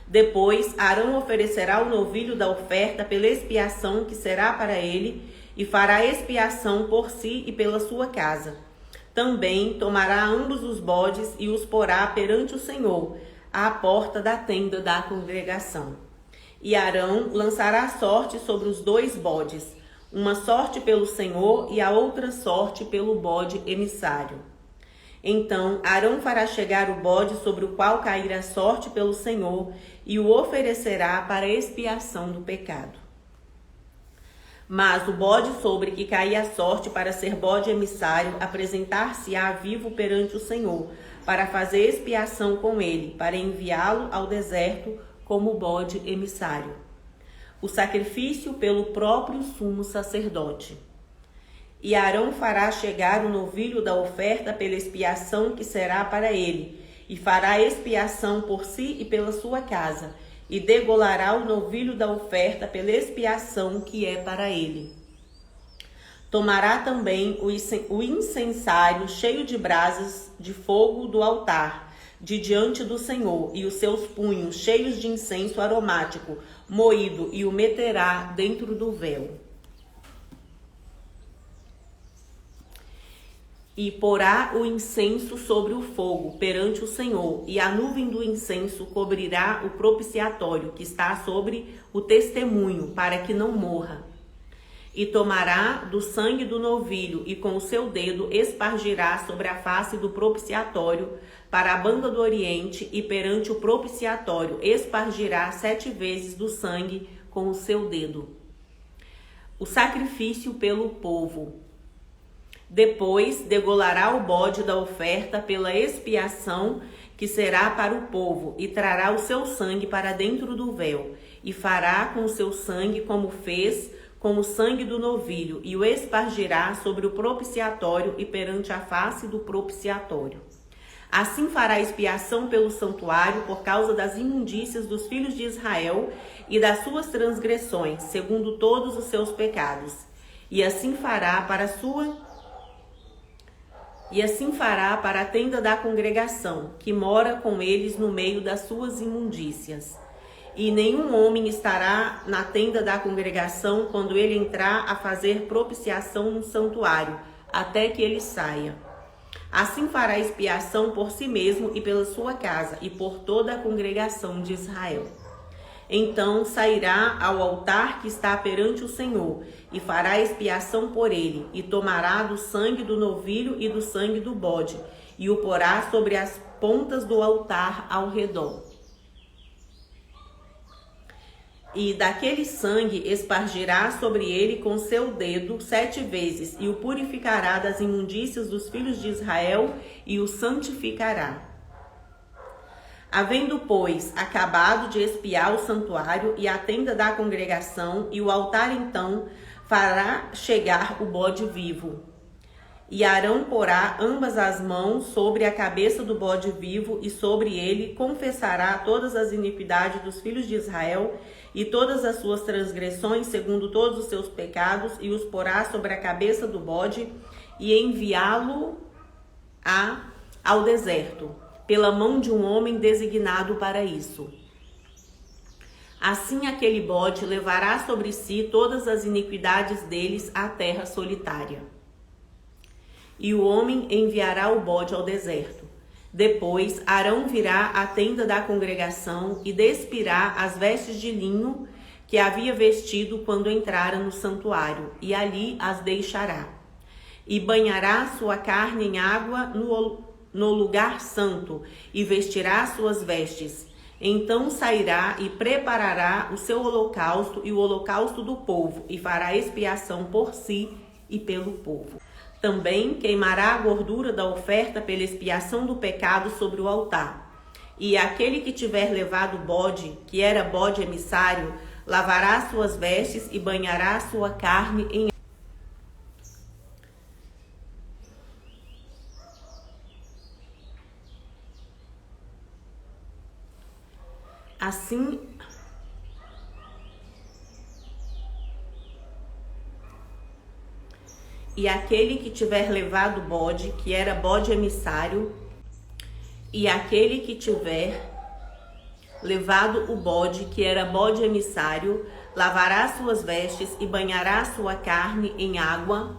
Depois Arão oferecerá o novilho da oferta pela expiação que será para ele e fará expiação por si e pela sua casa. Também tomará ambos os bodes e os porá perante o Senhor, à porta da tenda da congregação. E Arão lançará sorte sobre os 2 bodes, uma sorte pelo Senhor e a outra sorte pelo bode emissário. Então Arão fará chegar o bode sobre o qual cair a sorte pelo Senhor e o oferecerá para expiação do pecado. Mas o bode sobre que cair a sorte para ser bode emissário apresentar-se-á vivo perante o Senhor, para fazer expiação com ele, para enviá-lo ao deserto como bode emissário. O sacrifício pelo próprio sumo sacerdote. E Arão fará chegar o novilho da oferta pela expiação que será para ele, e fará expiação por si e pela sua casa, e degolará o novilho da oferta pela expiação que é para ele. Tomará também o incensário cheio de brasas de fogo do altar, de diante do Senhor, e os seus punhos cheios de incenso aromático, moído, e o meterá dentro do véu. E porá o incenso sobre o fogo perante o Senhor, e a nuvem do incenso cobrirá o propiciatório que está sobre o testemunho, para que não morra. E tomará do sangue do novilho e com o seu dedo espargirá sobre a face do propiciatório para a banda do oriente, e perante o propiciatório espargirá 7 vezes do sangue com o seu dedo. O sacrifício pelo povo. Depois degolará o bode da oferta pela expiação que será para o povo, e trará o seu sangue para dentro do véu, e fará com o seu sangue como fez com o sangue do novilho, e o espargirá sobre o propiciatório e perante a face do propiciatório. Assim fará expiação pelo santuário por causa das imundícias dos filhos de Israel e das suas transgressões, segundo todos os seus pecados. E assim fará para a tenda da congregação, que mora com eles no meio das suas imundícias. E nenhum homem estará na tenda da congregação quando ele entrar a fazer propiciação no santuário, até que ele saia. Assim fará expiação por si mesmo e pela sua casa, e por toda a congregação de Israel. Então sairá ao altar que está perante o Senhor, e fará expiação por ele, e tomará do sangue do novilho e do sangue do bode, e o porá sobre as pontas do altar ao redor. E daquele sangue espargirá sobre ele com seu dedo 7 vezes, e o purificará das imundícias dos filhos de Israel, e o santificará. Havendo, pois, acabado de expiar o santuário e a tenda da congregação e o altar, então fará chegar o bode vivo. E Arão porá ambas as mãos sobre a cabeça do bode vivo, e sobre ele confessará todas as iniquidades dos filhos de Israel e todas as suas transgressões, segundo todos os seus pecados, e os porá sobre a cabeça do bode, e enviá-lo ao deserto, pela mão de um homem designado para isso. Assim aquele bode levará sobre si todas as iniquidades deles à terra solitária. E o homem enviará o bode ao deserto. Depois Arão virá à tenda da congregação e despirá as vestes de linho que havia vestido quando entrara no santuário, e ali as deixará. E banhará sua carne em água no lugar santo, e vestirá suas vestes. Então sairá e preparará o seu holocausto e o holocausto do povo, e fará expiação por si e pelo povo. Também queimará a gordura da oferta pela expiação do pecado sobre o altar. E aquele que tiver levado o bode, que era bode emissário, lavará suas vestes e banhará sua carne em assim. E aquele que tiver levado o bode, que era bode emissário, e aquele que tiver levado o bode, que era bode emissário, lavará suas vestes e banhará sua carne em água,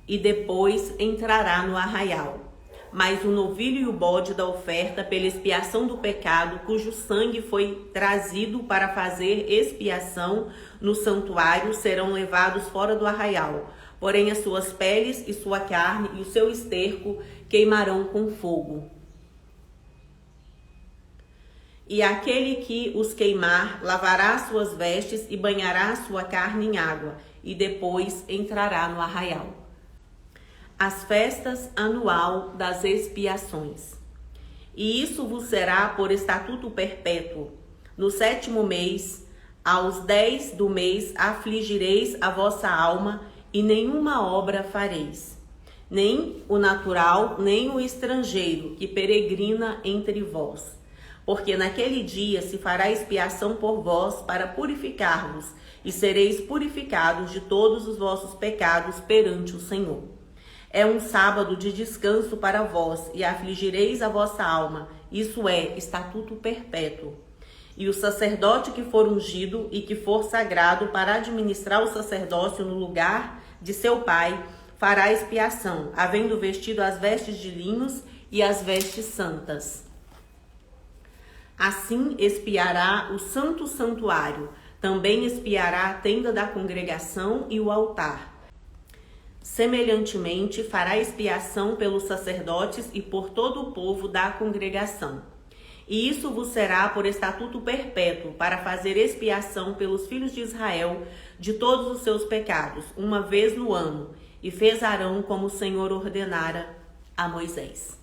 e depois entrará no arraial. Mas o novilho e o bode da oferta pela expiação do pecado, cujo sangue foi trazido para fazer expiação no santuário, serão levados fora do arraial. Porém as suas peles e sua carne e o seu esterco queimarão com fogo. E aquele que os queimar lavará suas vestes e banhará sua carne em água, e depois entrará no arraial. As festas anual das expiações. E isso vos será por estatuto perpétuo. No 7º mês, aos 10 do mês, afligireis a vossa alma, e nenhuma obra fareis, nem o natural, nem o estrangeiro que peregrina entre vós. Porque naquele dia se fará expiação por vós para purificar-vos, e sereis purificados de todos os vossos pecados perante o Senhor. É um sábado de descanso para vós, e afligireis a vossa alma, isso é, estatuto perpétuo. E o sacerdote que for ungido e que for sagrado para administrar o sacerdócio no lugar de seu pai, fará expiação, havendo vestido as vestes de linhos e as vestes santas. Assim expiará o santo santuário, também expiará a tenda da congregação e o altar. Semelhantemente, fará expiação pelos sacerdotes e por todo o povo da congregação. E isso vos será por estatuto perpétuo, para fazer expiação pelos filhos de Israel de todos os seus pecados, uma vez no ano. E fez Arão como o Senhor ordenara a Moisés.